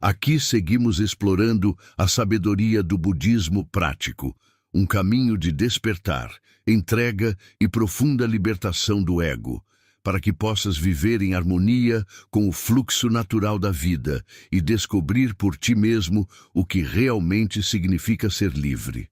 Aqui seguimos explorando a sabedoria do budismo prático, um caminho de despertar, entrega e profunda libertação do ego, para que possas viver em harmonia com o fluxo natural da vida e descobrir por ti mesmo o que realmente significa ser livre.